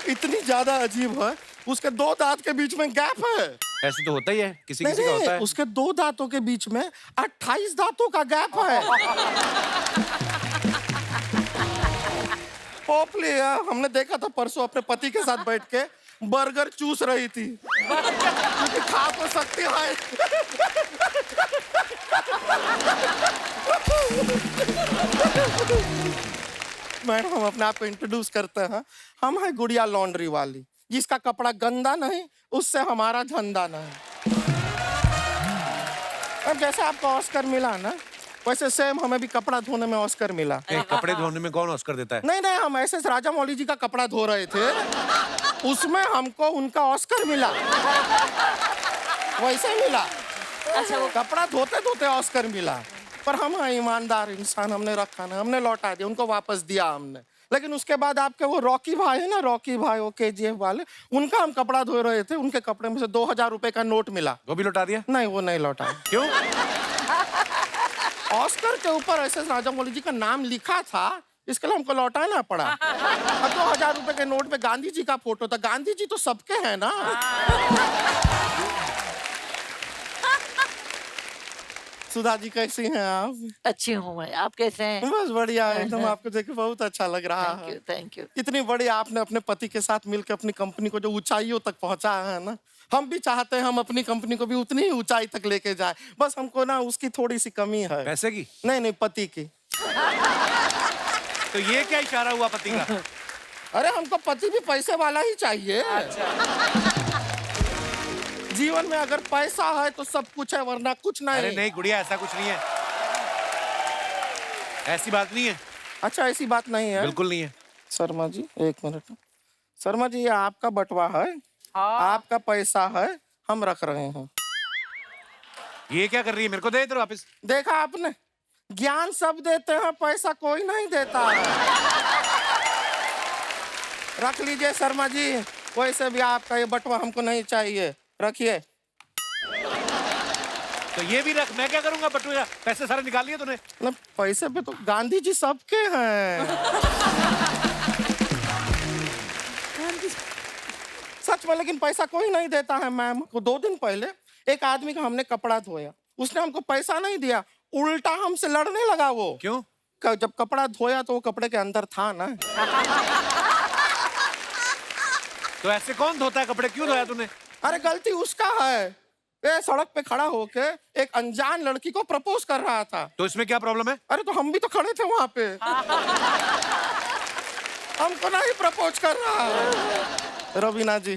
इतनी ज्यादा अजीब है, उसके 2 दांत के बीच में गैप है। ऐसे तो होता ही है, किसी नहीं, किसी का होता है। उसके 2 दांतों के बीच में 28 दांतों का गैप है। पोपली हमने देखा था परसों अपने पति के साथ बैठ के बर्गर चूस रही थी, क्योंकि खा तो सकती है। मैडम हम अपने आप को इंट्रोड्यूस करते हैं, हम हैं गुड़िया लॉन्ड्री वाली, जिसका कपड़ा गंदा नहीं उससे हमारा धंधा नहीं। अब जैसे आपको ऑस्कर मिला ना, वैसे सेम हमें भी कपड़ा धोने में ऑस्कर मिला। कपड़े धोने में कौन ऑस्कर देता है? नहीं हम ऐसे राजा मौली जी का कपड़ा धो रहे थे, उसमें हमको उनका ऑस्कर मिला। वैसे मिला। अच्छा, वो कपड़ा धोते धोते ऑस्कर मिला। पर हम हैं ईमानदार इंसान, हमने रखा ना, हमने लौटा दिया, उनको वापस दिया हमने। लेकिन उसके बाद आपके वो रॉकी भाई है ना, रॉकी भाई वो KGF वाले, उनका हम कपड़ा धो रहे थे, उनके कपड़े में से 2000 रुपए का नोट मिला। वो भी लौटा दिया? नहीं वो नहीं लौटा। क्यों? ऑस्कर के ऊपर ऐसे राजा मौली जी का नाम लिखा था, इसके लिए हमको लौटाना पड़ा। अब 2000 रुपए के नोट पे गांधी जी का फोटो था। गांधी जी तो सबके हैं ना। सुधा जी कैसी हैं आप? अच्छी हूँ मैं, आप कैसे हैं? बस बढ़िया है एकदम, आपको देख के बहुत अच्छा लग रहा है। Thank you. इतनी बड़ी आपने अपने पति के साथ मिलकर अपनी कंपनी को जो ऊंचाइयों तक पहुंचाया है ना, हम भी चाहते हैं हम अपनी कंपनी को भी उतनी ही ऊंचाई तक लेके जाए। बस हमको ना उसकी थोड़ी सी कमी है। पैसे की? नहीं पति की। तो ये क्या इशारा हुआ पति का? अरे हमको पति भी पैसे वाला ही चाहिए। जीवन में अगर पैसा है तो सब कुछ है, वरना कुछ नहीं। अरे नहीं गुड़िया, ऐसा कुछ नहीं है, ऐसी बात नहीं है। अच्छा ऐसी बात नहीं है? बिल्कुल नहीं है। शर्मा जी 1 मिनट। शर्मा जी ये आपका बटवा है। हाँ। आपका पैसा है, हम रख रहे हैं। ये क्या कर रही है? मेरे को दे इधर वापस। देखा आपने, ज्ञान सब देते हैं, पैसा कोई नहीं देता है। रख लीजिए शर्मा जी, वैसे भी आपका ये बटवा हमको नहीं चाहिए, रखिए। तो ये भी रख, मैं क्या करूंगा बटुआ? पैसे सारे निकाल लिए तूने? मतलब पैसे पे तो गांधी जी सबके हैं। सच में, लेकिन पैसा कोई नहीं देता है मैम को। 2 दिन पहले एक आदमी का हमने कपड़ा धोया, उसने हमको पैसा नहीं दिया, उल्टा हमसे लड़ने लगा। वो क्यों? जब कपड़ा धोया तो वो कपड़े के अंदर था ना। तो ऐसे कौन धोता है कपड़े? क्यों धोया तूने? अरे गलती उसका है, ये सड़क पे खड़ा होके एक अनजान लड़की को प्रपोज कर रहा था। तो इसमें क्या प्रॉब्लम है? अरे तो हम भी तो खड़े थे वहां पे। हमको नहीं प्रपोज कर रहा है। रवीना जी,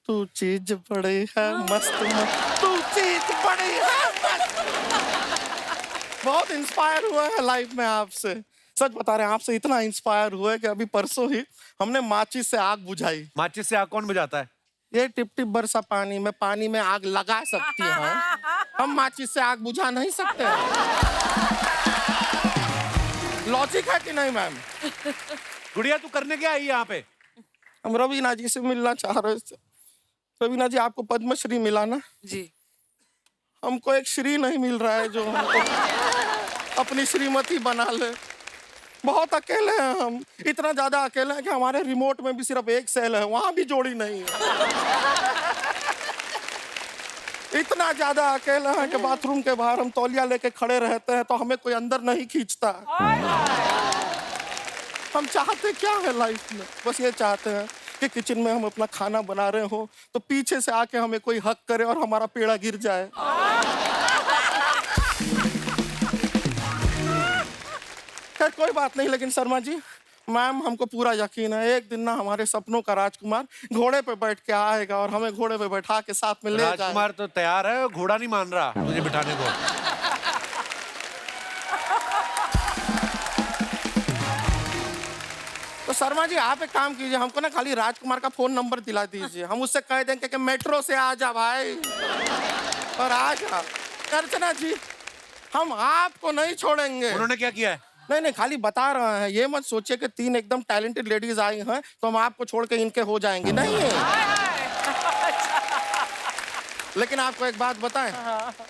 तू चीज बड़ी है मस्त मस्त, तू चीज बड़ी है मस्त। बहुत इंस्पायर हुआ है लाइफ में आपसे, सच बता रहे हैं। आपसे इतना इंस्पायर हुआ है कि अभी परसों ही हमने माचिस से आग बुझाई। माचिस से आग कौन बुझाता है? ये टिप टिप बरसा पानी में आग लगा सकती है, हम माचिस से आग बुझा नहीं सकते। लॉजिक है कि नहीं मैम? गुड़िया तू करने क्या आई यहाँ पे? हम रवीना जी से मिलना चाह रहे थे। रवीना जी, आपको पद्मश्री मिला ना? जी। हमको एक श्री नहीं मिल रहा है जो हमको अपनी श्रीमती बना ले। बहुत अकेले हैं हम, इतना ज्यादा अकेले हैं कि हमारे रिमोट में भी सिर्फ एक सेल है, वहां भी जोड़ी नहीं है। इतना ज्यादा अकेले हैं कि बाथरूम के बाहर हम तौलिया लेके खड़े रहते हैं तो हमें कोई अंदर नहीं खींचता। हम चाहते क्या है लाइफ में? बस ये चाहते हैं कि किचन में हम अपना खाना बना रहे हो तो पीछे से आके हमें कोई हक करे और हमारा पेड़ा गिर जाए। खैर कोई बात नहीं, लेकिन शर्मा जी, मैम, हमको पूरा यकीन है एक दिन ना हमारे सपनों का राजकुमार घोड़े पे बैठ के आएगा और हमें घोड़े पे बैठा के साथ में ले जाएगा। राजकुमार तो तैयार है, घोड़ा नहीं मान रहा मुझे बिठाने को। तो शर्मा जी, आप एक काम कीजिए, हमको ना खाली राजकुमार का फोन नंबर दिला दीजिए, हम उससे कह देंगे कि मेट्रो से आ जा भाई, और आ जा। अर्चना जी, हम आपको नहीं छोड़ेंगे। उन्होंने क्या किया है? नहीं नहीं, खाली बता रहे हैं, ये मत सोचिए कि 3 एकदम टैलेंटेड लेडीज आई हैं तो हम आपको छोड़ के इनके हो जाएंगे, नहीं है। लेकिन आपको एक बात बताएं,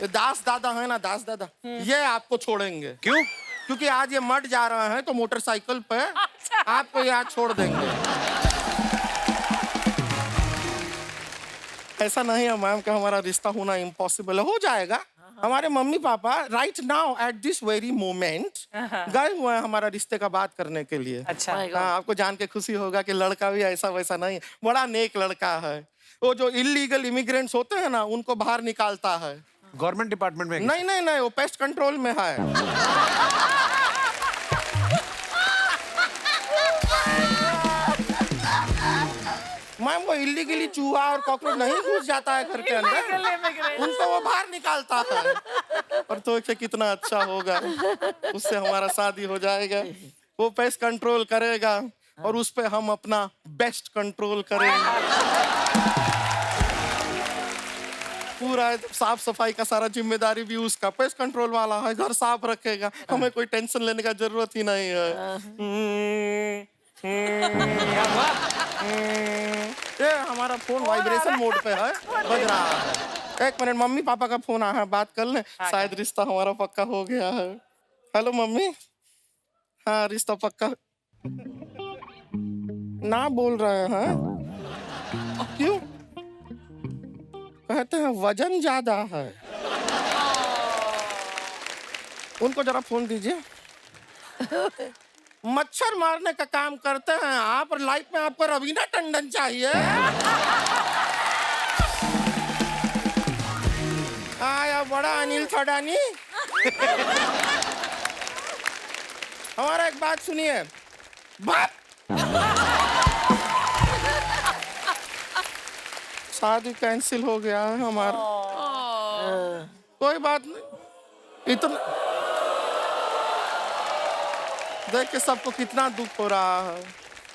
ये दास दादा है ना, दास दादा, ये आपको छोड़ेंगे। क्यों? क्योंकि आज ये मठ जा रहे हैं तो मोटरसाइकिल पे आपको यहाँ छोड़ देंगे। ऐसा नहीं है मैम कि हमारा रिश्ता होना इम्पॉसिबल है, हो जाएगा। हमारे mummy papa right now at this very moment गए हुए हैं हमारा रिश्ते का बात करने के लिए। अच्छा। हाँ, आपको जान के खुशी होगा कि लड़का भी ऐसा वैसा नहीं है, बड़ा नेक लड़का है। वो जो इलीगल इमिग्रेंट्स होते हैं ना, उनको बाहर निकालता है। गवर्नमेंट डिपार्टमेंट में? नहीं नहीं नहीं, वो पेस्ट कंट्रोल में है। मैम, वो इलीगली चूहा और कॉकरोच नहीं घुस जाता है घर के अंदर, उनको वो बाहर निकालता है। और तो कितना अच्छा होगा, उससे हमारा शादी हो जाएगा, वो पेस्ट कंट्रोल करेगा और उस पे हम अपना बेस्ट कंट्रोल करेंगे। पूरा साफ सफाई का सारा जिम्मेदारी भी उसका, पेस्ट कंट्रोल वाला है, घर साफ रखेगा, हमें कोई टेंशन लेने का जरूरत ही नहीं है। ये हमारा फोन वाइब्रेशन मोड पे है, बज रहा है। 1 मिनट, मम्मी पापा का फोन आया है, बात कर लें, शायद रिश्ता हमारा पक्का हो गया है। हेलो मम्मी, हाँ रिश्ता पक्का ना बोल रहे हैं, क्यों? कहते हैं वजन ज्यादा है। उनको जरा फोन दीजिए। मच्छर मारने का काम करते हैं आप, और लाइफ में आपको रवीना टंडन चाहिए। आया बड़ा अनिल थडानी। हमारा एक बात सुनिए, शादी कैंसिल हो गया है हमारा। कोई बात नहीं, इतना देख के सबको कितना दुख हो रहा है।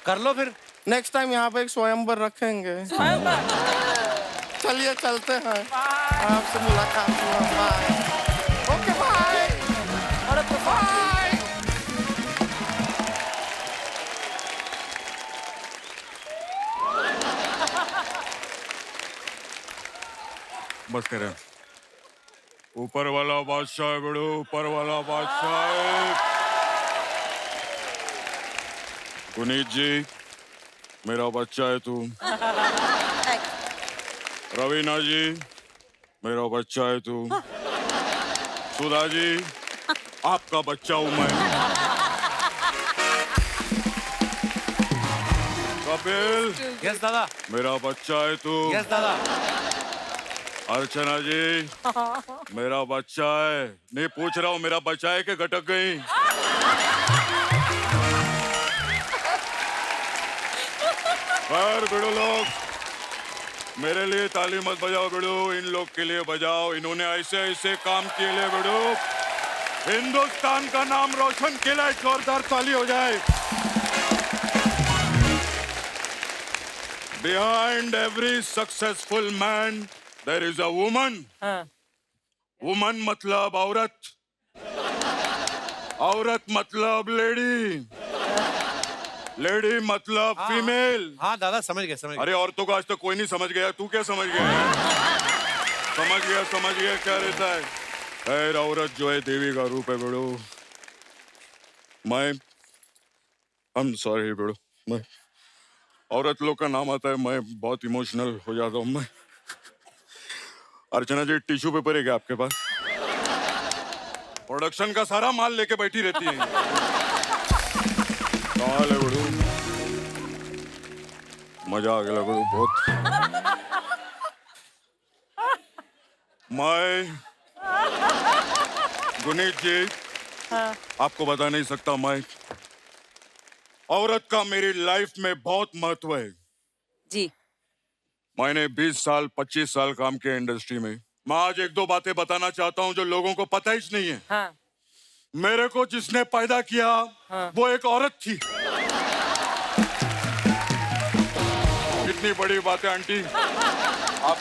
कर लो फिर। नेक्स्ट टाइम यहाँ पे एक स्वयंवर रखेंगे। चलिए चलते हैं, आपसे मुलाकात हुआ, बाय। Okay bye. बाय। बस करें। ऊपर वाला बादशाह है बेड़ो, ऊपर वाला बादशाह है। पुनीत जी, मेरा बच्चा है तू। रवीना जी, मेरा बच्चा है तू। सुधा जी, आपका बच्चा हूं मैं। कपिल, यस दादा। मेरा बच्चा है तू। यस दादा। अर्चना जी, मेरा बच्चा है। नहीं पूछ रहा हूँ मेरा बच्चा है कि गटक गई। खैर बिड़ू लोग, मेरे लिए ताली मत बजाओ बिड़ू, इन लोग के लिए बजाओ। इन्होंने ऐसे ऐसे काम किए ले बिड़ू, हिंदुस्तान का नाम रोशन किया है। जोरदार ताली हो जाए। Behind every successful man there is a woman. Woman मतलब औरत, औरत मतलब लेडी। लेडी मतलब फीमेल। हाँ दादा समझ गए समझ गए। अरे औरतों को आज तक कोई नहीं समझ गया, तू क्या समझ गया? समझ गया क्या रहता है। खैर औरत जो है देवी का रूप है बेड़ो। मैं सॉरी बेड़ो, मैं औरत लोग का नाम आता है, मैं बहुत इमोशनल हो जाता हूँ मैं। अर्चना जी टिश्यू पेपर है क्या आपके पास? प्रोडक्शन का सारा माल लेके बैठी रहती है। कमाल है बेड़ो, मजा आ गया बेड़ो बहुत। मैं गुनीत जी आपको बता नहीं सकता, मैं औरत का मेरी लाइफ में बहुत महत्व है। जी मैंने 20 साल 25 साल काम किया इंडस्ट्री में। मैं आज एक दो बातें बताना चाहता हूं जो लोगों को पता ही नहीं है। हाँ मेरे को जिसने पैदा किया वो एक औरत थी। कितनी बड़ी बात है आंटी। आप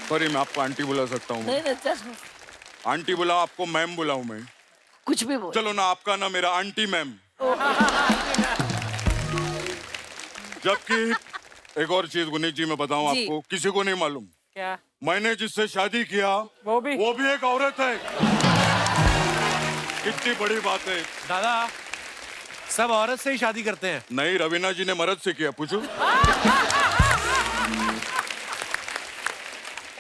सॉरी मैं आपको आंटी बुला सकता हूँ? नहीं just आंटी बुला, आपको मैम बुलाऊं मैं? कुछ भी बोल। चलो ना, आपका ना मेरा आंटी मैम। जबकि एक और चीज गुनीत जी मैं बताऊं जी। आपको, किसी को नहीं मालूम, क्या मैंने जिससे शादी किया वो भी एक औरत है। कितनी बड़ी बात है। दादा सब औरत से ही शादी करते हैं। नहीं, रवीना जी ने मर्द से किया, पूछो।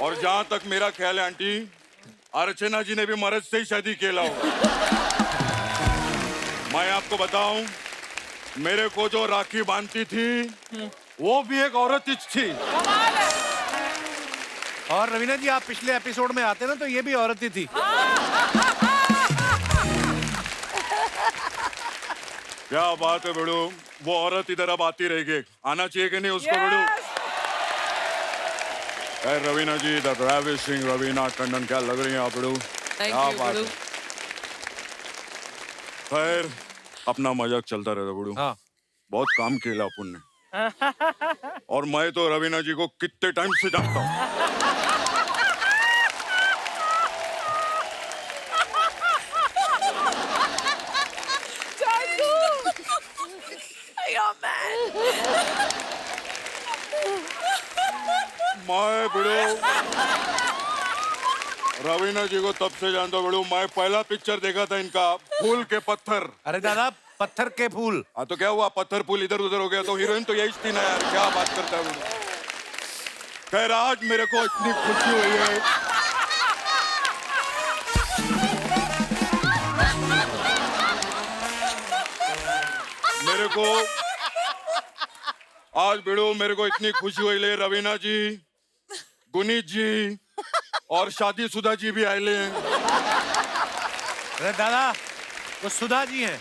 और जहां तक मेरा ख्याल है आंटी, अर्चना जी ने भी मर्द से ही शादी किया होगा। मैं आपको बताऊं, मेरे को जो राखी बांधती थी वो भी एक औरत ही थी। और रवीना जी आप पिछले एपिसोड में आते ना तो ये भी औरत ही थी। क्या बात है बेड़ू, वो औरत इधर अब आती रहेगी। आना चाहिए कि नहीं उसको बेड़ू? रवीना जी, द ravishing रवीना टंडन, क्या लग रही हैं आप बेड़ू? थैंक क्या यू बात गुरु। है। खैर अपना मजाक चलता रहता बेड़ू। हाँ बहुत काम किया अपन ने। और मैं तो रवीना जी को कितने टाइम से जानता हूँ। मैं बिड़ो रवीना जी को तब से जानता हूँ बिड़ो। मैं पहला पिक्चर देखा था इनका, फूल के पत्थर। अरे दादा पत्थर के फूल। हाँ तो क्या हुआ, पत्थर फूल इधर उधर हो गया तो हीरोइन तो यही थी ना यार, क्या बात करता है बिड़ो। खैर आज मेरे को इतनी खुशी हुई है, मेरे को आज बिड़ो मेरे को इतनी खुशी हुई ले, रवीना जी, गुनीत जी और शादीशुदा जी भी आए ले। अरे दादा वो सुधा जी हैं।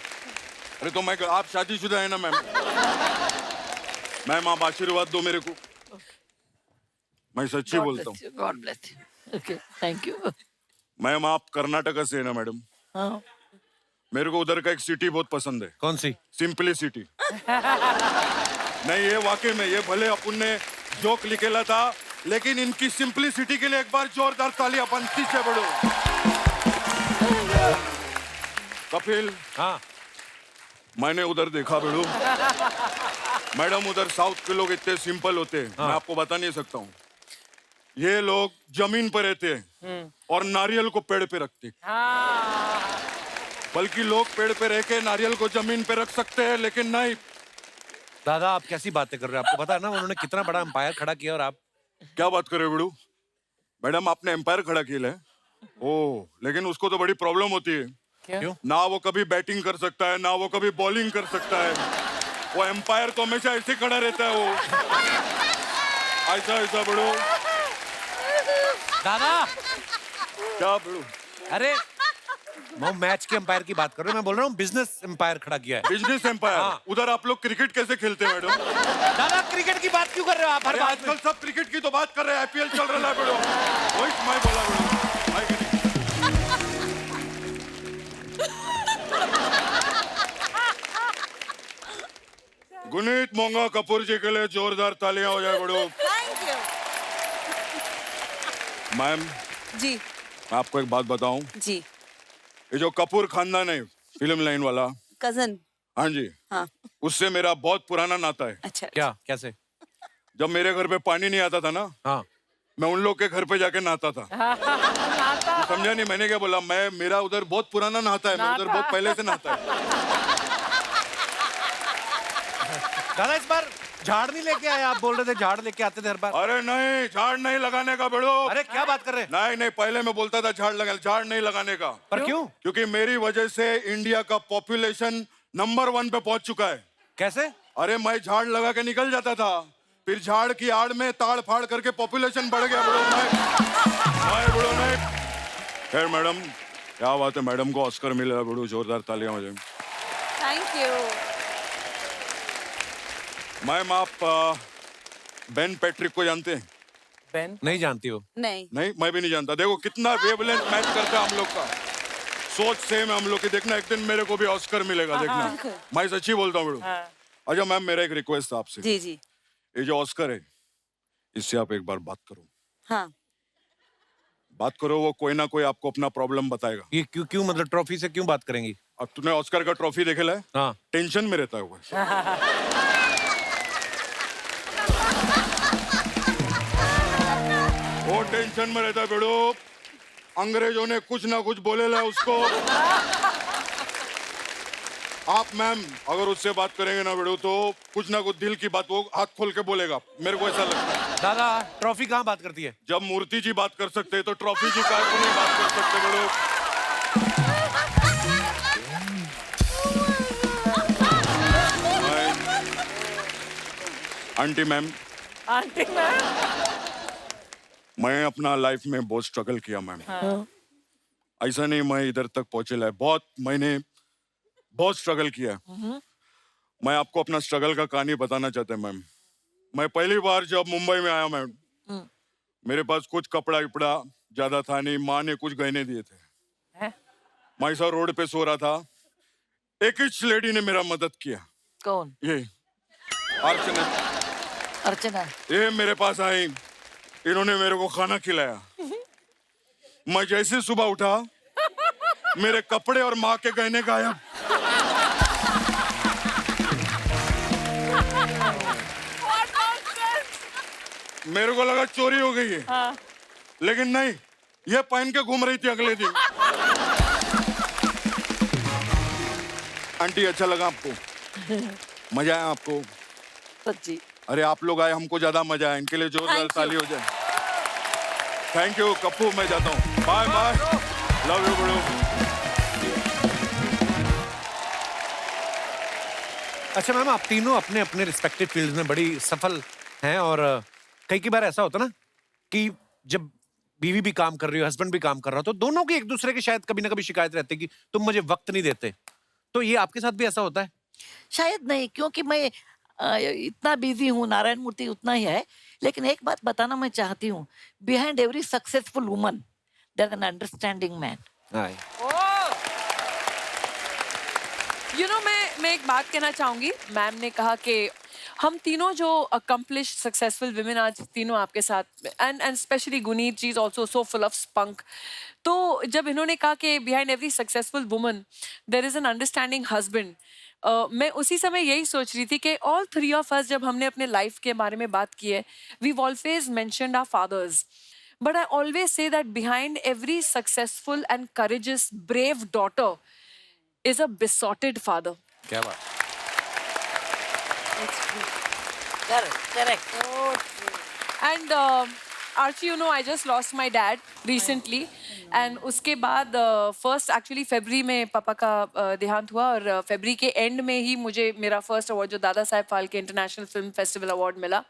अरे तो मैं, आप शादीशुदा है ना मैम? मैम आप आशीर्वाद दो मेरे को, मैं सच्ची बोलता हूँ। God bless you. Okay thank you. Ma'am आप कर्नाटक से है ना मैडम? हाँ मेरे को उधर का एक सिटी बहुत पसंद है। कौन सी? सिंपलिसिटी। नहीं ये वाकई में, ये भले अपन ने जोक लिखेला था लेकिन इनकी सिंपलिसिटी के लिए एक बार जोरदार तालियां बनती से बड़ो। कपिल हाँ मैंने उधर देखा बेड़ू, मैडम उधर साउथ के लोग इतने सिंपल होते हैं, मैं आपको बता नहीं सकता हूँ। ये लोग जमीन पर रहते हैं और नारियल को पेड़ पे रखते हैं। बल्कि लोग पेड़ पे रह के नारियल को जमीन पे रख सकते हैं लेकिन नहीं। दादा आप कैसी बातें कर रहे हैं? आपको पता है ना उन्होंने कितना बड़ा एम्पायर खड़ा किया और आप क्या बात कर रहे हो बेड़ू? मैडम आपने एम्पायर खड़ा किया है? ओह, लेकिन उसको तो बड़ी प्रॉब्लम होती है। क्यों? ना वो कभी बैटिंग कर सकता है ना वो कभी बॉलिंग कर सकता है। वो एम्पायर तो हमेशा ऐसे खड़ा रहता है, वो ऐसा ऐसा बेड़ू। दादा क्या बेड़ू? अरे मैं मैच के एम्पायर की बात कर रहा हूँ, मैं बोल रहा हूँ बिजनेस एम्पायर खड़ा किया है। Business empire? हाँ। उधर आप लोग क्रिकेट कैसे खेलते हैं मैडम? दादा क्रिकेट की बात क्यों कर रहे हो आप हर अरे बात में? आजकल सब क्रिकेट की तो बात कर रहे हैं, आईपीएल चल रहा है बेड़ो। वही मैं बोला बेड़ो, है कि नहीं? गुनीत मोंगा कपूर जी के लिए जोरदार तालियां हो जाए बेड़ो। Thank you. मैम जी मैं आपको एक बात बताऊं, जी ये जो कपूर खानदान है फिल्म लाइन वाला, कजन हाँ जी, हाँ उससे मेरा बहुत पुराना नाता है। अच्छा क्या कैसे? जब मेरे घर पे पानी नहीं आता था ना, हाँ मैं उन लोग के घर पे जाके नहाता था। तू समझा नहीं मैंने क्या बोला? मेरा उधर बहुत पुराना नहाता है, मैं उधर बहुत पहले से नहाता है। दादा इस बार झाड़ नहीं लेके आए, आप बोल रहे थे झाड़ लेके आते थे हर बार। अरे नहीं, झाड़ नहीं लगाने का बेड़ो। अरे क्या बात कर रहे हैं? नहीं नहीं, पहले मैं बोलता था झाड़ नहीं लगाने का। पर क्यों? क्योंकि मेरी वजह से इंडिया का पॉपुलेशन नंबर 1 पे पहुंच चुका है। कैसे? अरे मैं झाड़ लगा के निकल जाता था, फिर झाड़ की आड़ में ताड़ फाड़ करके पॉपुलेशन बढ़ गया। बड़ो नहीं। खैर मैडम, क्या बात है, मैडम को ऑस्कर मिला। बड़ो जोरदार तालियां हो जाए। Thank you. मैम आप बेन पैट्रिक को जानते हैं? बेन नहीं जानती हो? नहीं नहीं, मैं भी नहीं जानता। देखो कितना वेवलेंथ मैच करता है हम लोग का, सोच सेम है हम लोग की। देखना एक दिन मेरे को भी ऑस्कर मिलेगा, देखना। मैं सच्ची बोलता हूँ बड़ो। अच्छा मैम, मेरा एक रिक्वेस्ट था आपसे। जी जी ये जो ऑस्कर है, इससे आप एक बार बात करो। हाँ बात करो, वो कोई ना कोई आपको अपना प्रॉब्लम बताएगा। ये क्यों क्यों मतलब ट्रॉफी से क्यों बात करेंगी? अब तूने ऑस्कर का ट्रॉफी देखेला है? हाँ टेंशन में रहता है वो। वो टेंशन में रहता है बेड़ो। अंग्रेजों ने कुछ ना कुछ बोलेला उसको। आप मैम अगर उससे बात करेंगे ना बेड़ो, तो कुछ ना कुछ दिल की बात वो हाथ खोल के बोलेगा, मेरे को ऐसा लगता है। दादा ट्रॉफी कहाँ बात करती है? जब मूर्ति जी बात कर सकते हैं तो ट्रॉफी जी का नहीं बात कर सकते बेड़ो। आंटी मैम, आंटी मैम मैं अपना लाइफ में बहुत स्ट्रगल किया मैम। ऐसा नहीं मैं इधर तक पहुंचेला है, मैंने बहुत स्ट्रगल किया। मैं आपको अपना स्ट्रगल का कहानी बताना चाहता हूँ मैम। मैं पहली बार जब मुंबई में आया मैम, मेरे पास कुछ कपड़ा विपड़ा ज्यादा था नहीं, माँ ने कुछ गहने दिए थे। मैं ऐसा रोड पे सो रहा था, एक ही लेडी ने मेरा मदद किया। कौन? ये अर्चना। अर्चना। ये मेरे पास आई, इन्होंने मेरे को खाना खिलाया। मैं जैसे सुबह उठा, मेरे कपड़े और माँ के गहने गायब। मेरे को लगा चोरी हो गई है, लेकिन नहीं, ये पहन के घूम रही थी अगले दिन। आंटी अच्छा लगा आपको? मजा आया आपको? सच्ची। अरे आप लोग आए, हमको ज्यादा मजा आया। इनके लिए जोरदार ताली हो जाए। थैंक यू कप्पू, मैं जाता हूँ। Bye bye, love you bro. अच्छा मैम, आप तीनों अपने अपने रिस्पेक्टिव फील्ड में बड़ी सफल हैं, और कई बार ऐसा होता ना कि जब बीवी भी काम कर रही हो, हस्बैंड भी काम कर रहा हो, तो दोनों की एक दूसरे की शायद कभी ना कभी शिकायत रहती है कि तुम मुझे वक्त नहीं देते। तो ये आपके साथ भी ऐसा होता है? शायद नहीं, क्योंकि मैं इतना बिजी हूँ, नारायण मूर्ति उतना ही है। लेकिन एक बात बताना मैं चाहती हूँ, behind every successful woman there is an understanding man. मैं एक बात कहना चाहूंगी। मैम ने कहा कि हम तीनों जो अकम्प्लिश सक्सेसफुल विमेन आज तीनों आपके साथ, and specially Guneet ji is also so full of spunk. तो जब इन्होंने कहा कि behind every successful woman there is an understanding husband, मैं उसी समय यही सोच रही थी कि ऑल थ्री ऑफ अस जब हमने अपने लाइफ के बारे में बात की है, we always mentioned our fathers, but I always say that behind every successful and courageous brave daughter is a besotted father. क्या बात? Correct. And Archie, I just lost my dad recently. And उसके बाद first actually फरवरी में पापा का देहांत हुआ, और फरवरी के एंड में ही मुझे मेरा फर्स्ट अवार्ड जो Dada Saheb Phalke international film festival award मिला।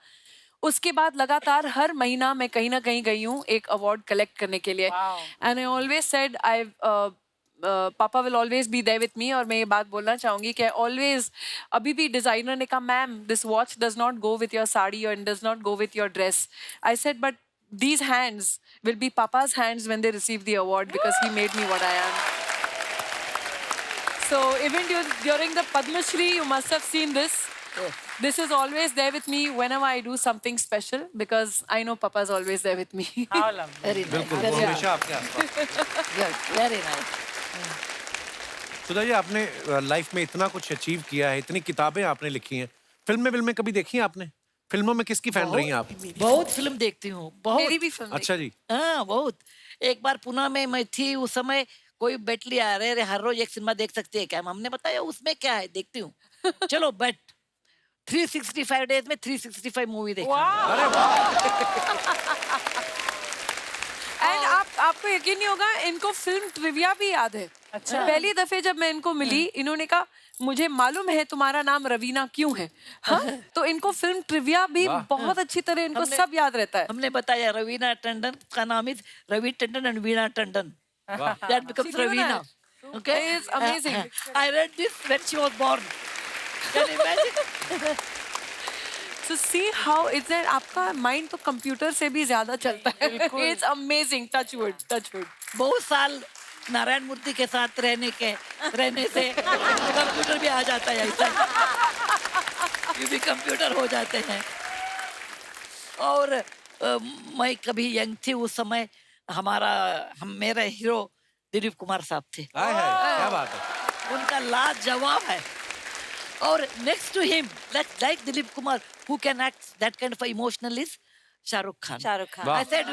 उसके बाद लगातार हर महीना मैं कहीं ना कहीं गई हूँ एक अवार्ड कलेक्ट करने के लिए। And I always said papa will always be there with me. और मैं ये बात बोलना चाहूँगी कि ऑलवेज, अभी भी डिज़ाइनर ने कहा ma'am this watch does not go with your sari और does not go with your dress. I said but these hands will be papa's hands when they receive the award because he made me what I am. So even during the Padma Shri you must have seen this. This is always there with me whenever I do something special because I know papa's always there with me. How lovely. Very nice. बिल्कुल, वो हमेशा आपके आसपास। Good. Very nice. Sudha ji, आपने life में इतना कुछ achieve किया है, इतनी किताबें आपने लिखी हैं, फिल्में कभी देखी हैं आपने? फिल्मों में किसकी फैन रही हैं आप? बहुत फिल्म देखती हूँ, बहुत। मेरी भी फिल्म अच्छा जी। हाँ, बहुत। एक बार पुणे में मैं थी, उस समय कोई बेट लिया, अरे हर रोज एक सिनेमा देख सकती है क्या? हमने बताया उसमें क्या है, देखती हूँ। चलो बेट, 365 डेज में 365 मूवी देखा। अरे वाह। एंड आपको यकीन नहीं होगा, इनको फिल्म ट्रिविया भी याद है। अच्छा। पहली दफे जब मैं इनको मिली, इन्होंने कहा मुझे मालूम है तुम्हारा नाम रवीना क्यों है। हाँ? तो इनको फिल्म ट्रिविया भी बहुत अच्छी तरह इनको सब याद रहता है। हमने बताया रवीना टंडन का नाम is Ravi Tandon and Veena Tandon. That becomes She knew Ravina. that. Okay? It is amazing. I read this when she was born. Can you imagine? So see how it's that आपका माइंड तो कंप्यूटर से भी ज्यादा चलता है। It's amazing. Touch wood, touch wood. बहुत साल नारायण मूर्ति के साथ रहने से कंप्यूटर भी आ जाता है ऐसा। ये भी कंप्यूटर हो जाते हैं। और मैं कभी यंग थी उस समय, मेरे हीरो दिलीप कुमार साहब थे। हाय हाय, क्या बात है। उनका लाजवाब है। और next to him, like Dilip Kumar, who can act that kind of emotional is Shahrukh Khan. Shahrukh Khan. वाह। I said,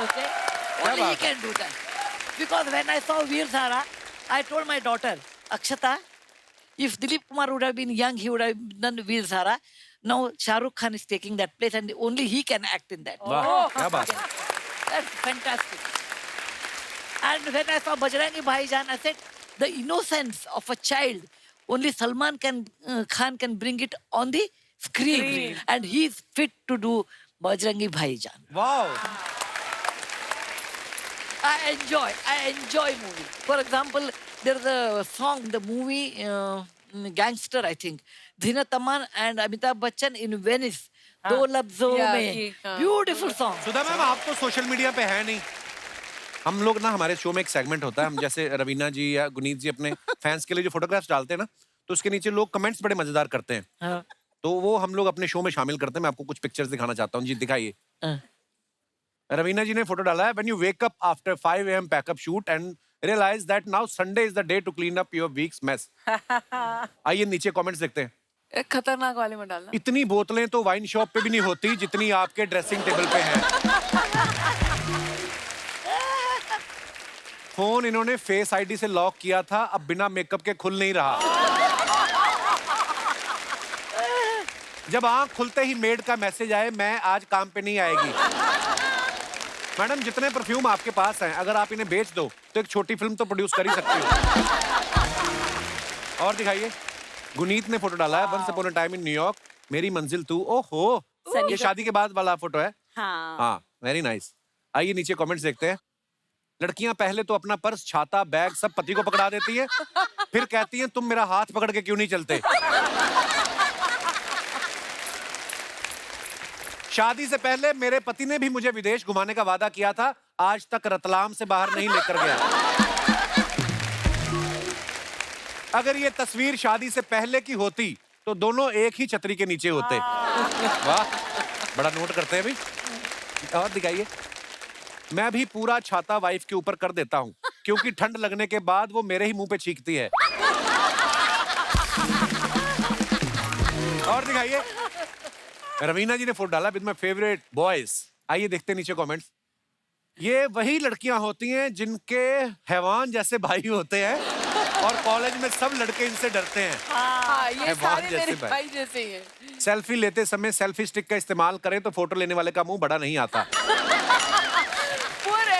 okay, only he can do that. Because when I saw Veer Zara, I told my daughter, Akshata, if Dilip Kumar would have been young, he would have done Veer Zara. Now Shahrukh Khan is taking that place, and only he can act in that. वाह, क्या बात है। That's fantastic. And when I saw Bajrangi Bhaijaan, I said, the innocence of a child, only Salman Khan can bring it on the screen. And he is fit to do Bajrangi Bhaijaan. वाह। I enjoy movie. For example, there's a song, the movie Gangster, I think. Dhinat Aman and Amitabh Bachchan in Venice. दो लफ्जों में, beautiful song. सुधा ma'am, आप तो social media पे है नहीं। हम लोग ना, हमारे शो में एक सेगमेंट होता है, हम जैसे रवीना जी या गुनीत जी अपने फैंस के लिए जो फोटोग्राफ्स डालते हैं ना, तो उसके नीचे लोग कमेंट्स बड़े मजेदार करते हैं। हाँ। तो वो हम लोग अपने शो में शामिल करते हैं। मैं आपको कुछ पिक्चर्स दिखाना चाहता हूँ जी, दिखाइए। रवीना जी ने फोटो डाला है, when you wake up after 5 AM pack up shoot and realize that now Sunday is the day to clean up your week's mess। आइए नीचे कमेंट्स देखते हैं। खतरनाक वाले में डालना। इतनी बोतलें तो वाइन शॉप पे भी नहीं होती जितनी आपके ड्रेसिंग टेबल पे हैं। फोन इन्होंने फेस आईडी से लॉक किया था, अब बिना मेकअप के खुल नहीं रहा। जब आंख खुलते ही मेड का मैसेज आए, मैं आज काम पे नहीं आएगी। मैडम, जितने परफ्यूम आपके पास हैं, अगर आप इन्हें बेच दो तो एक छोटी फिल्म तो प्रोड्यूस कर ही सकती हो। और दिखाइए, गुनीत ने फोटो डाला है, once upon a time in New York, मेरी मंजिल तू। ओहो, ये शादी के बाद वाला फोटो है। हाँ, वेरी नाइस। आइए नीचे कमेंट्स देखते हैं। लड़कियां पहले तो अपना पर्स, छाता, बैग सब पति को पकड़ा देती है, फिर कहती हैं तुम मेरा हाथ पकड़ के क्यों नहीं चलते। शादी से पहले मेरे पति ने भी मुझे विदेश घुमाने का वादा किया था, आज तक रतलाम से बाहर नहीं लेकर गया। अगर ये तस्वीर शादी से पहले की होती तो दोनों एक ही छतरी के नीचे होते। वाह, बड़ा नोट करते हैं भाई। और दिखाइए, मैं भी पूरा छाता वाइफ के ऊपर कर देता हूँ, क्योंकि ठंड लगने के बाद वो मेरे ही मुंह पे चीखती है। और दिखाइए, रवीना जी ने फोटो डाला विद माय फेवरेट बॉयज। आइए देखते हैं नीचे कमेंट्स। ये वही लड़कियां होती हैं जिनके हैवान जैसे भाई होते हैं और कॉलेज में सब लड़के इनसे डरते हैं। हाँ, ये हैवान सारे जैसे मेरे भाई। भाई जैसे ही हैं। सेल्फी लेते समय सेल्फी स्टिक का इस्तेमाल करें तो फोटो लेने वाले का मुंह बड़ा नहीं आता। पूरे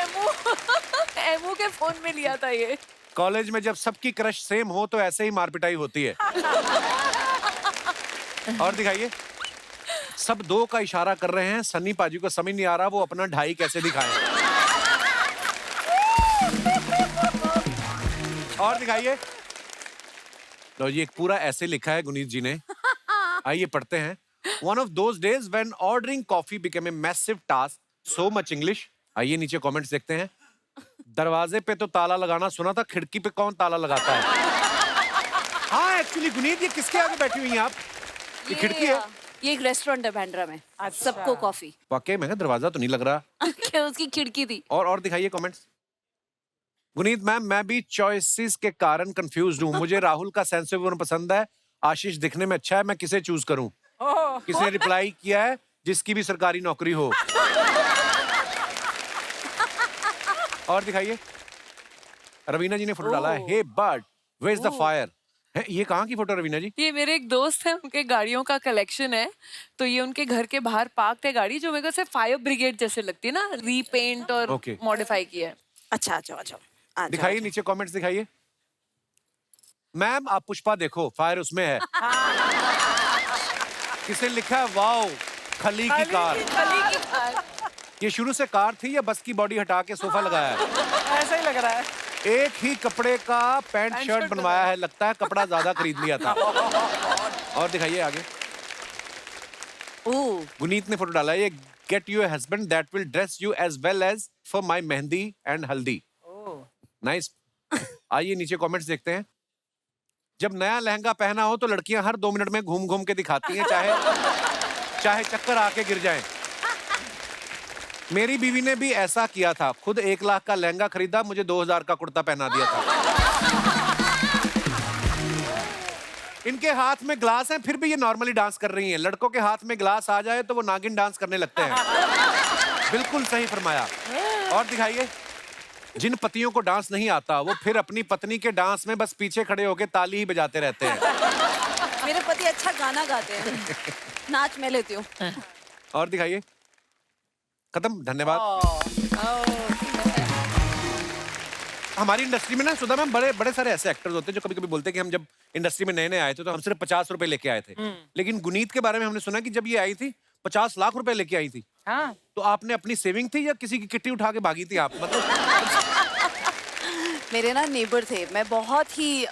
एमू के फोन में लिया था ये। कॉलेज में जब सबकी क्रश सेम हो तो ऐसे ही मारपिटाई होती है। और दिखाइए, सब 2 का इशारा कर रहे हैं, सन्नी पाजी को समझ नहीं आ रहा वो अपना 2.5 कैसे दिखाएं। और दिखाइए, लो जी, एक पूरा ऐसे लिखा है गुनीत जी ने। आइए पढ़ते हैं। One of those days when ordering coffee became a massive task, so much English। आइए नीचे कमेंट्स देखते हैं। दरवाजे पे तो ताला लगाना सुना था, खिड़की पे कौन ताला लगाता है। हाँ, एक्चुअली गुनीत, ये किसके आगे बैठी हुई हैं आप? ये खिड़की है। ये एक रेस्टोरेंट है बांद्रा में। सबको कॉफी। वाकई में दरवाजा तो नहीं लग रहा। क्या उसकी खिड़की थी। और दिखाइए कमेंट्स। गुनीत मैम, मैं भी चॉइसेस के कारण कंफ्यूज हूँ। मुझे राहुल का सेंस ऑफ ह्यूमर पसंद है, आशीष दिखने में अच्छा है, मैं किसे चूज करूँ? किसी ने रिप्लाई किया है जिसकी भी सरकारी नौकरी हो। और दिखाइए, रवीना जी ने फोटो डाला है, hey but where is the fire. ये कहाँ की फोटो रवीना जी? ये मेरे एक दोस्त है, उनके गाड़ियों का कलेक्शन है, तो ये उनके घर के बाहर पार्क है गाड़ी, जो मेरे को से फायर ब्रिगेड जैसे लगती है ना, रीपेंट और Okay. मॉडिफाई किया है। अच्छा आ जाओ आ जाओ आ जाओ। दिखाइए नीचे कमेंट्स दिखाइए। मैम आप पुष्पा देखो, फायर उसमें है। किसे लिखा है वाओ खली की कार। खली की कार। ये शुरू से कार थी या बस की बॉडी हटा के सोफा लगाया है? ऐसा ही लग रहा है। एक ही कपड़े का पैंट शर्ट बनवाया है, लगता है कपड़ा ज्यादा खरीद लिया था। और दिखाइए आगे। ओह गुनीत ने फोटो डाला है, ये get you a husband that will dress you as well as for my mehndi and haldi. Nice. आइए नीचे कमेंट्स देखते हैं। जब नया लहंगा पहना हो तो लड़कियां हर 2 मिनट में घूम घूम के दिखाती हैं, चाहे चक्कर आके गिर जाएं। मेरी बीवी ने भी ऐसा किया था, खुद 1 लाख का लहंगा खरीदा, मुझे 2000 का कुर्ता पहना दिया था। इनके हाथ में ग्लास है, फिर भी ये नॉर्मली डांस कर रही हैं। लड़कों के हाथ में ग्लास आ जाए तो वो नागिन डांस करने लगते हैं। बिल्कुल सही फरमाया। और दिखाइए, जिन पतियों को डांस नहीं आता वो फिर अपनी पत्नी के डांस में बस पीछे खड़े होकर ताली ही बजाते रहते हैं। मेरे पति अच्छा गाना गाते हैं, नाच मैं लेती हूँ। और दिखाइए। खत्म, धन्यवाद। हमारी इंडस्ट्री में ना सुधा मैम बड़े बड़े सारे ऐसे एक्टर्स होते हैं जो कभी कभी बोलते हैं कि हम जब इंडस्ट्री में नए नए आए थे तो हम सिर्फ 50 रुपए लेके आए थे, लेकिन गुनीत के बारे में हमने सुना कि जब ये आई थी 50 लाख रुपए लेके आई थी। हाँ। तो आपने अपनी सेविंग थी या किसी की किट्टी उठा के भागी थी आप? मेरे ना नेबर थे, मैं बहुत ही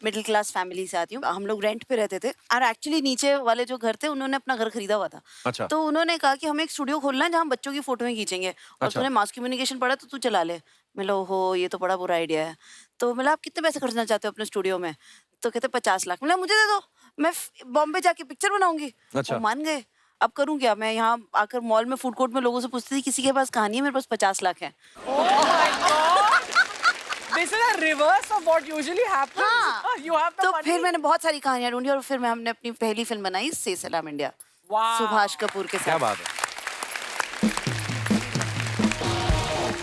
मिडिल क्लास फैमिली से आती हूँ। हम लोग रेंट पे रहते थे और एक्चुअली नीचे वाले जो घर थे उन्होंने अपना घर खरीदा हुआ था। अच्छा। तो उन्होंने कहा कि हमें एक स्टूडियो खोलना है जहाँ हम बच्चों की फोटोएं खींचेंगे और अच्छा। तूने मास कम्युनिकेशन पढ़ा तो तू चला ले। मिला हो ये तो बड़ा बुरा आइडिया है। तो मिला आप कितने पैसे खर्चना चाहते हो अपने स्टूडियो में? तो कहते 50 लाख। मिला मुझे दे दो, मैं बॉम्बे जाके पिक्चर बनाऊंगी। अच्छा। वो मान गए। अब करूँ क्या? मैं यहाँ आकर मॉल में फूड कोर्ट में लोगों से पूछती थी किसी के पास कहानी है, मेरे पास 50 लाख है। This is a reverse of what usually happens. हाँ। You have the तो money. फिर मैंने बहुत सारी कहानियां ढूंढी और फिर हमने अपनी पहली फिल्म बनाई से सलाम इंडिया, Wow. सुभाष कपूर के क्या साथ। बात है।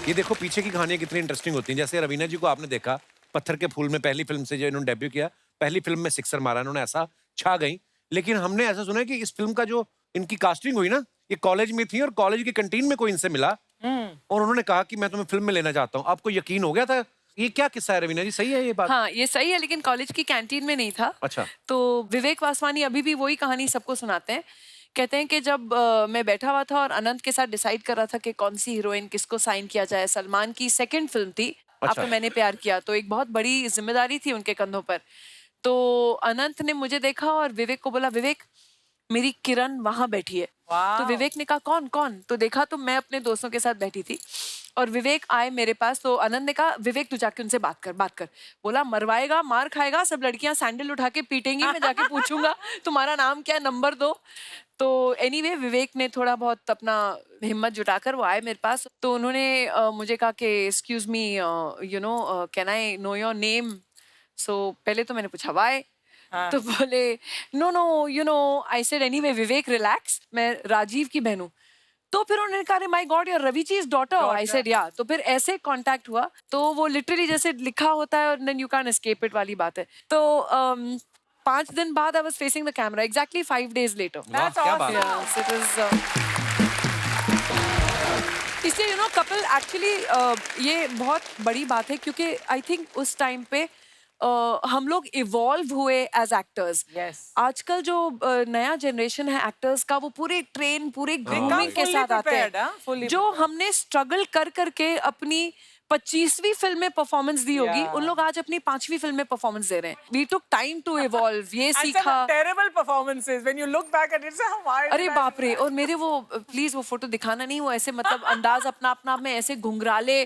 ये देखो पीछे की कहानियां कितनी इंटरेस्टिंग होती हैं। जैसे रवीना जी को आपने देखा पत्थर के फूल में पहली फिल्म से जो इन्होंने डेब्यू किया, पहली फिल्म में सिक्सर मारा, इन्होंने ऐसा छा गई। लेकिन हमने ऐसा सुना है कि इस फिल्म का जो इनकी कास्टिंग हुई ना, ये कॉलेज में थी और कॉलेज की कैंटीन में कोई इनसे मिला और उन्होंने कहा कि मैं तुम्हें फिल्म में लेना चाहता हूँ। आपको यकीन हो गया था? ये क्या किस्सा है रवीना जी, सही है ये बात? हाँ ये सही है, लेकिन कॉलेज की कैंटीन में नहीं था। अच्छा। तो विवेक वासवानी अभी भी वही कहानी सबको सुनाते हैं। कहते हैं कि जब मैं बैठा हुआ था और अनंत के साथ डिसाइड कर रहा था कि कौन सी हीरोइन किसको साइन किया जाए। सलमान की सेकंड फिल्म थी आपने मैंने प्यार किया, तो एक बहुत बड़ी जिम्मेदारी थी उनके कंधों पर। तो अनंत ने मुझे देखा और विवेक को बोला, विवेक मेरी किरण वहां बैठी है। तो विवेक ने कहा कौन कौन? तो देखा तो मैं अपने दोस्तों के साथ बैठी थी और विवेक आए मेरे पास। तो आनंद ने कहा विवेक तू जाके उनसे बात कर। बोला मरवाएगा, मार खाएगा, सब लड़कियां सैंडल उठा के पीटेंगी, मैं जाके पूछूंगा तुम्हारा नाम क्या है, नंबर दो। तो एनीवे विवेक ने थोड़ा बहुत अपना हिम्मत जुटाकर वो आए मेरे पास। तो उन्होंने मुझे कहा कि excuse me you know can I know your name? So पहले तो मैंने पूछा वाई। तो बोले no you know I said anyway Vivek relax, मैं राजीव की बहन हूँ। तो फिर उन्होंने कहा my god you're Ravi ji is daughter. I said yeah. तो फिर ऐसे कांटेक्ट हुआ। तो वो लिटरली जैसे लिखा होता है और then you can escape it वाली बात है। तो 5 दिन बाद I was facing the camera exactly 5 days later. वाह, क्या बात है। Yes, it was, इसलिए यू नो कपल एक्चुअली ये बहुत बड़ी बात है क्योंकि आई थिंक उस टाइम पे हम लोग इवॉल्व हुए एज एक्टर्स। Yes. आजकल जो नया जनरेशन है एक्टर्स का वो पूरे ट्रेन पूरे ग्रूमिंग come के fully साथ आते prepared, हैं। हाँ, fully जो हमने स्ट्रगल कर करके अपनी 25वीं फिल्म में परफॉर्मेंस दी होगी, Yeah. उन लोग आज अपनी 5वीं फिल्म में परफॉर्मेंस दे रहे हैं। We took time to evolve, ये And some सीखा। terrible performances when you look back at it. Say, why did अरे I बाप do रे। that? और मेरे वो प्लीज वो फोटो दिखाना नहीं, वो ऐसे मतलब अंदाज अपना अपना में ऐसे घुंघराले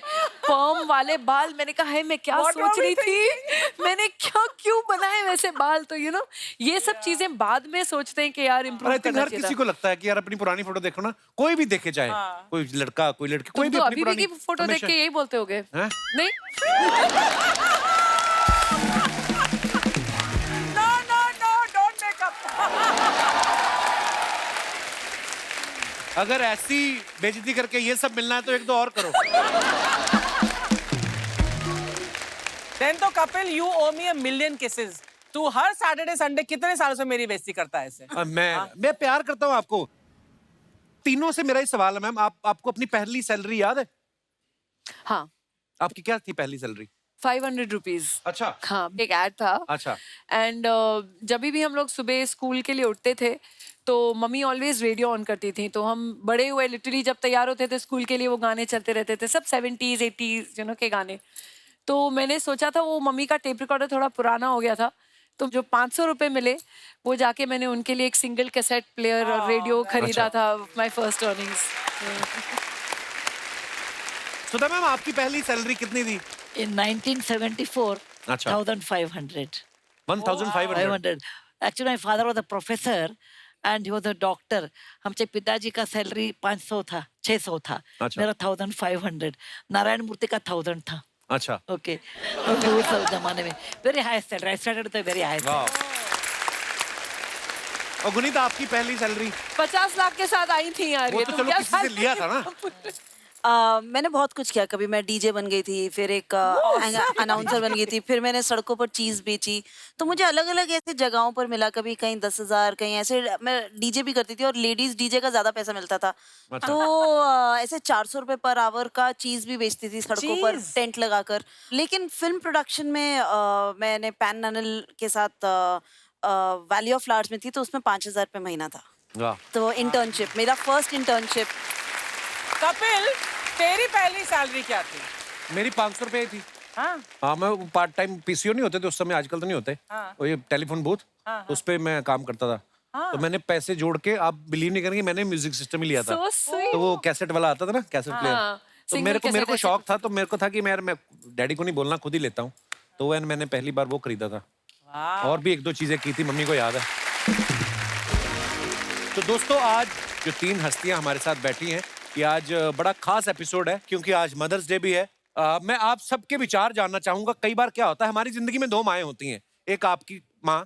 पर्म वाले बाल। मैंने कहा है मैं क्या What सोच were we रही थी, मैंने क्या क्यों बनाए वैसे बाल? तो यू नो ये सब चीजें बाद में सोचते हैं कि यार और इम्प्रूव आई थिंक करना हर चाहिए किसी था। को लगता है कि यार अपनी पुरानी फोटो देखो ना, कोई भी देखे चाहे, कोई लड़का कोई लड़की, कोई तुम भी तो अपनी अभी भी पुरानी की फोटो देख हमेशा- के यही बोलते होगे करोगे? हैं? नहीं? No no no don't make up. अगर ऐसी बेइज्जती करके ये सब मिलना है तो एक दो और करो। देन तो Kapil you owe me a million kisses. तू हर सैटरडे संडे कितने सालों से मेरी बेइज्जती करता है ऐसे? मैं प्यार करता हूँ आपको। तीनों से मेरा ही सवाल है मैम, आपको अपनी पहली सैलरी याद है? हाँ, आपकी क्या थी पहली सैलरी? 500 रुपीज। अच्छा। हाँ, एक ऐड था। अच्छा। एंड जब भी हम लोग सुबह स्कूल के लिए उठते थे तो मम्मी ऑलवेज रेडियो ऑन करती थी, तो हम बड़े हुए लिटरली जब तैयार होते थे स्कूल के लिए वो गाने चलते रहते थे, सब 70s 80s के गाने। तो मैंने सोचा था वो मम्मी का टेप रिकॉर्डर थोड़ा पुराना हो गया था, तो जो 500 रुपए मिले वो जाके मैंने उनके लिए एक सिंगल कैसेट प्लेयर और रेडियो खरीदा था। My first earnings. Sudha ma'am आपकी पहली सैलरी कितनी थी? In 1974, अच्छा। 1,500. 1500? Actually, my father was a professor and he was a doctor. हमचे पिताजी का सैलरी 500 था, 600 था। अच्छा। मेरा 1,500। नारायण मूर्ति का 1,000 था। अच्छा। Okay. Okay, उस जमाने में very high salary. I started with a very high salary. और गुनीत आपकी पहली सैलरी? 50 लाख के साथ आई थी यार। वो ये तो तुम चलो क्या किसी से लिया था ना। मैंने बहुत कुछ किया। कभी मैं डीजे बन गई थी, फिर एक अनाउंसर बन गई थी, फिर मैंने सड़कों पर चीज बेची। तो मुझे अलग अलग ऐसे जगहों पर मिला, कभी कहीं 10,000, कहीं ऐसे। मैं डीजे भी करती थी और लेडीज डीजे का ज्यादा पैसा मिलता था। अच्छा। तो ऐसे 400 रुपए पर आवर का चीज भी बेचती थी सड़कों पर टेंट लगाकर। लेकिन फिल्म प्रोडक्शन में मैंने पैन ननल के साथ वैली ऑफ फ्लावर्स में थी, तो उसमें 5,000 रुपये महीना था। वाह। तो इंटर्नशिप, मेरा फर्स्ट इंटर्नशिप। कपिल तेरी पहली सैलरी क्या थी? मेरी 500 रुपए थी। हाँ मैं पार्ट टाइम पीसीओ नहीं होते थे उस समय, आजकल तो नहीं होते। हाँ। वो ये टेलीफोन बूथ, उस पे मैं काम करता था। तो मैंने पैसे जोड़ के, आप बिलीव नहीं करेंगे, मैंने म्यूजिक सिस्टम ही लिया था। So sweet. तो वो कैसेट वाला आता था ना, कैसेट प्लेयर। तो Single मेरे को cassette शौक था, तो मेरे को था कि मैं डैडी को नहीं बोलना, खुद ही लेता हूँ। तो मैंने पहली बार वो खरीदा था। और भी एक दो चीजें की थी, मम्मी को याद है। तो दोस्तों आज जो 3 हस्तियां हमारे साथ बैठी हैं, ये आज बड़ा खास एपिसोड है क्योंकि आज मदर्स डे भी है। मैं आप सबके विचार जानना चाहूंगा। कई बार क्या होता है, हमारी जिंदगी में 2 माएं होती हैं, एक आपकी माँ,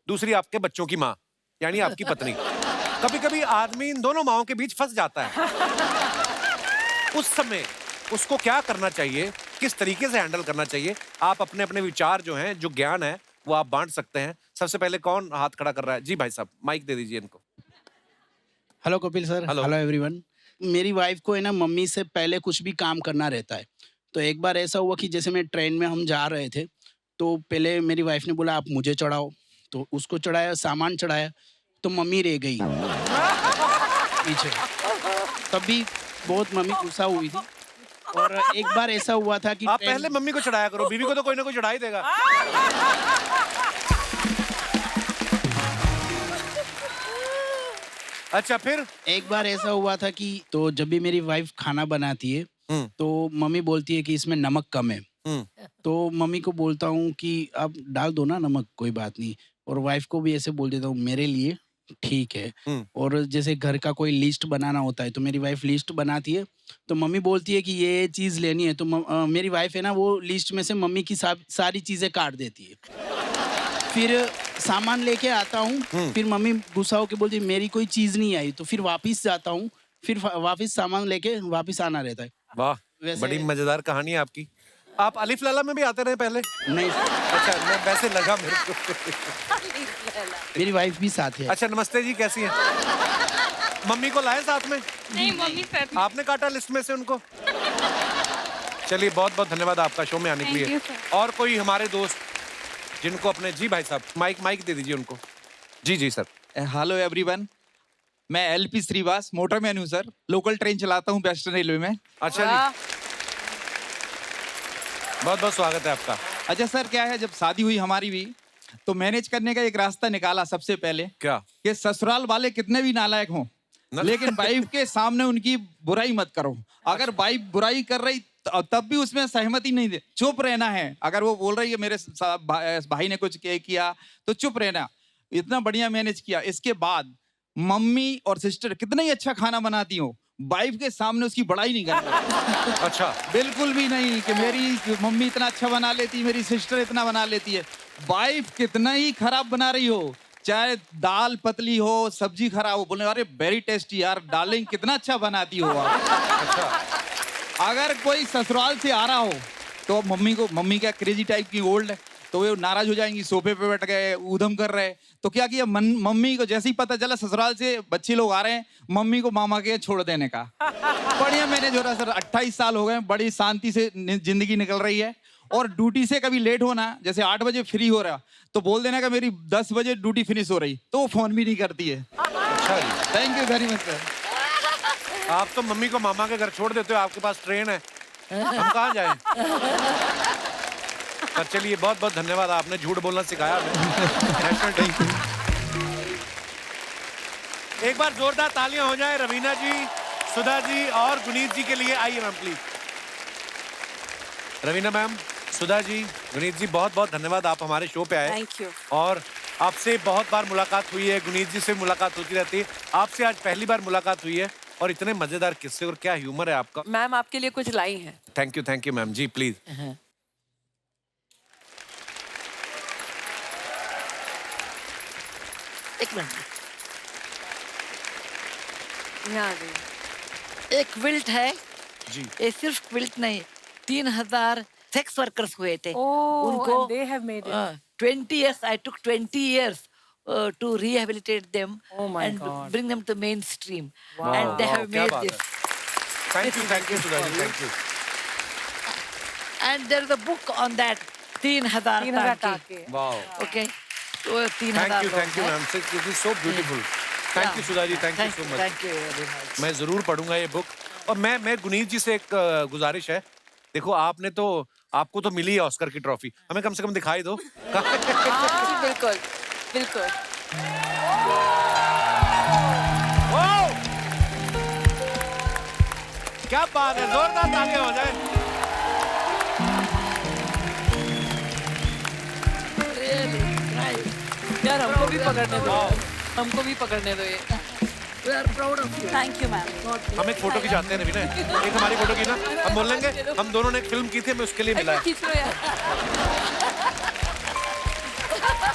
दूसरी आपके बच्चों की माँ, यानी आपकी पत्नी। कभी कभी आदमी इन दोनों माओं के बीच फंस जाता है। उस समय उसको क्या करना चाहिए, किस तरीके से हैंडल करना चाहिए? आप अपने अपने विचार जो हैं, जो ज्ञान है, वो आप बांट सकते हैं। सबसे पहले कौन हाथ खड़ा कर रहा है? जी भाई साहब, माइक दे दीजिए इनको। Hello Kapil sir. Hello. Hello everyone. मेरी वाइफ को है ना मम्मी से पहले कुछ भी काम करना रहता है। तो एक बार ऐसा हुआ कि जैसे मैं ट्रेन में हम जा रहे थे, तो पहले मेरी वाइफ ने बोला आप मुझे चढ़ाओ, तो उसको चढ़ाया, सामान चढ़ाया, तो मम्मी रह गई पीछे। तब भी बहुत मम्मी गुस्सा हुई थी। और एक बार ऐसा हुआ था कि आप पहले मम्मी को चढ़ाया करो, बीवी को तो कोई ना कोई चढ़ा ही देगा। अच्छा फिर? एक बार ऐसा हुआ था कि तो जब भी मेरी वाइफ खाना बनाती है तो मम्मी बोलती है कि इसमें नमक कम है। तो मम्मी को बोलता हूँ कि आप डाल दो ना नमक, कोई बात नहीं। और वाइफ को भी ऐसे बोल देता हूँ मेरे लिए ठीक है। और जैसे घर का कोई लिस्ट बनाना होता है तो मेरी वाइफ लिस्ट बनाती है, तो मम्मी बोलती है कि ये चीज़ लेनी है, तो मेरी वाइफ है ना वो लिस्ट में से मम्मी की सारी चीज़ें काट देती है। फिर सामान लेके आता हूँ, फिर मम्मी गुस्सा होके बोलती है मेरी कोई चीज़ नहीं आई, तो फिर वापस जाता हूँ, फिर वापस सामान लेके वापस आना रहता है। वाह, बड़ी मजेदार कहानी है आपकी। आप अलिफ लैला में भी आते रहे पहले? नहीं अच्छा, मैं वैसे लगा मेरे को। मेरी वाइफ भी साथ है। अच्छा नमस्ते जी, कैसी हैं? मम्मी को लाए साथ में? नहीं, मम्मी साथ। आपने काटा लिस्ट में से उनको? चलिए बहुत बहुत धन्यवाद आपका शो में आने के लिए। और कोई हमारे दोस्त जिनको अपने, जी भाई साहब माइक दे दीजिए उनको। जी जी सर। हेलो एवरीवन, मैं एलपी श्रीवास, मोटरमैन हूँ सर, लोकल ट्रेन चलाता हूँ वेस्टर्न रेलवे में। अच्छा जी, बहुत बहुत स्वागत है आपका। अच्छा सर, क्या है, जब शादी हुई हमारी भी तो मैनेज करने का एक रास्ता निकाला सबसे पहले। क्या? कि ससुराल वाले कितने भी नालायक हों, लेकिन वाइफ के सामने उनकी बुराई मत करो। अगर वाइफ बुराई कर रही तब भी उसमें सहमति नहीं दे, चुप रहना है। अगर वो बोल रही है मेरे भाई ने कुछ किया तो चुप रहना। इतना बढ़िया मैनेज किया। इसके बाद मम्मी और सिस्टर कितना ही अच्छा खाना बनाती हो, वाइफ के सामने उसकी बड़ाई नहीं करना। अच्छा, बिल्कुल भी नहीं कि मेरी मम्मी इतना अच्छा बना लेती, मेरी सिस्टर इतना बना लेती है। वाइफ कितना ही खराब बना रही हो, चाहे दाल पतली हो, सब्जी खराब हो, बोले अरे वेरी टेस्टी यार डार्लिंग, कितना अच्छा बनाती हो आप। अगर कोई ससुराल से आ रहा हो तो मम्मी क्या क्रेजी टाइप की ओल्ड है, तो वो नाराज हो जाएंगी, सोफे पे बैठ गए ऊधम कर रहे हैं। तो क्या किया, मम्मी को जैसे ही पता चला ससुराल से बच्चे लोग आ रहे हैं, मम्मी को मामा के छोड़ देने का। बढ़िया मैनेज हो रहा सर, 28 साल हो गए, बड़ी शांति से जिंदगी निकल रही है। और ड्यूटी से कभी लेट होना, जैसे 8 बजे फ्री हो रहा तो बोल देना कि मेरी 10 बजे ड्यूटी फिनिश हो रही, तो वो फोन भी नहीं करती है। अच्छा जी, thank you very much sir. आप तो मम्मी को मामा के घर छोड़ देते हो, आपके पास ट्रेन है, हम कहाँ जाएं? पर चलिए, बहुत बहुत धन्यवाद, आपने झूठ बोलना सिखाया हमें। National day. एक बार जोरदार तालियां हो जाए रवीना जी, सुधा जी और गुनीत जी के लिए। आइए ma'am please. Raveena ma'am, Sudha ji, Guneet जी, बहुत बहुत धन्यवाद, आप हमारे शो पे आए। Thank you. और आपसे बहुत बार मुलाकात हुई है, गुनीत जी से मुलाकात होती रहती है, आपसे आज पहली बार मुलाकात हुई है। और इतने मजेदार किस्से और क्या ह्यूमर है आपका। मैम आपके लिए कुछ लाई हैं। Thank you ma'am ji, please. एक मिनट, यहाँ आ गई। एक क्विल्ट है जी। ये, सिर्फ क्विल्ट नहीं, 3000 सेक्स वर्कर्स हुए थे Oh, उनको। and they have made it. 20 years, I took 20 years to rehabilitate them Oh my and God. bring them to mainstream. Wow. And they Wow, have क्या made बात this. है। Thank you Sudha ji, thank you। And there is a book on that, 3000 3,000 टाके। टाके। Wow, Okay, तो 3000 thank you मैम, this is so beautiful। Thank you Sudha ji, thank you so much। Thank you very much. मैं जरूर पढ़ूंगा ये बुक। और मैं गुनीत जी से एक गुजारिश है, देखो आपको तो मिली है ऑस्कर की ट्रॉफी, हमें कम से कम दिखाई दो। हाँ, बिल्कुल बिल्कुल। वाओ! क्या बात है, जोरदार तालियां हो जाए। Really nice. यार हमको भी पकड़ने दो, हमको भी पकड़ने दो ये। We are proud of you. Thank you ma'am. हम एक फोटो खिंचाते हैं नवीना, एक हमारी फोटो की ना, हम बोलेंगे हम दोनों ने एक फिल्म की थी, हमें उसके लिए मिला है। खींच लो यार।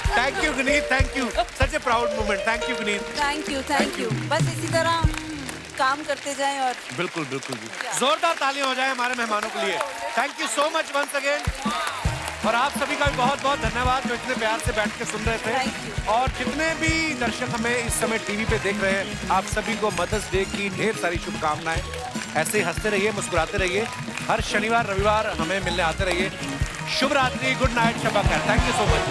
Thank you Guneet, thank you, such A proud moment. Thank you Guneet. Thank you. बस इसी तरह हम काम करते जाएं और बिल्कुल बिल्कुल जी, जोरदार तालियां हो जाए हमारे मेहमानों के लिए। Thank you so much once again. और आप सभी का भी बहुत बहुत धन्यवाद जो इतने प्यार से बैठ के सुन रहे थे। और जितने भी दर्शक हमें इस समय टीवी पे देख रहे हैं, आप सभी को मदर्स डे की ढेर सारी शुभकामनाएं। ऐसे ही हंसते रहिए, मुस्कुराते रहिए, हर शनिवार रविवार हमें मिलने आते रहिए। शुभ रात्रि, गुड नाइट, शब्बा खैर। Thank you so much.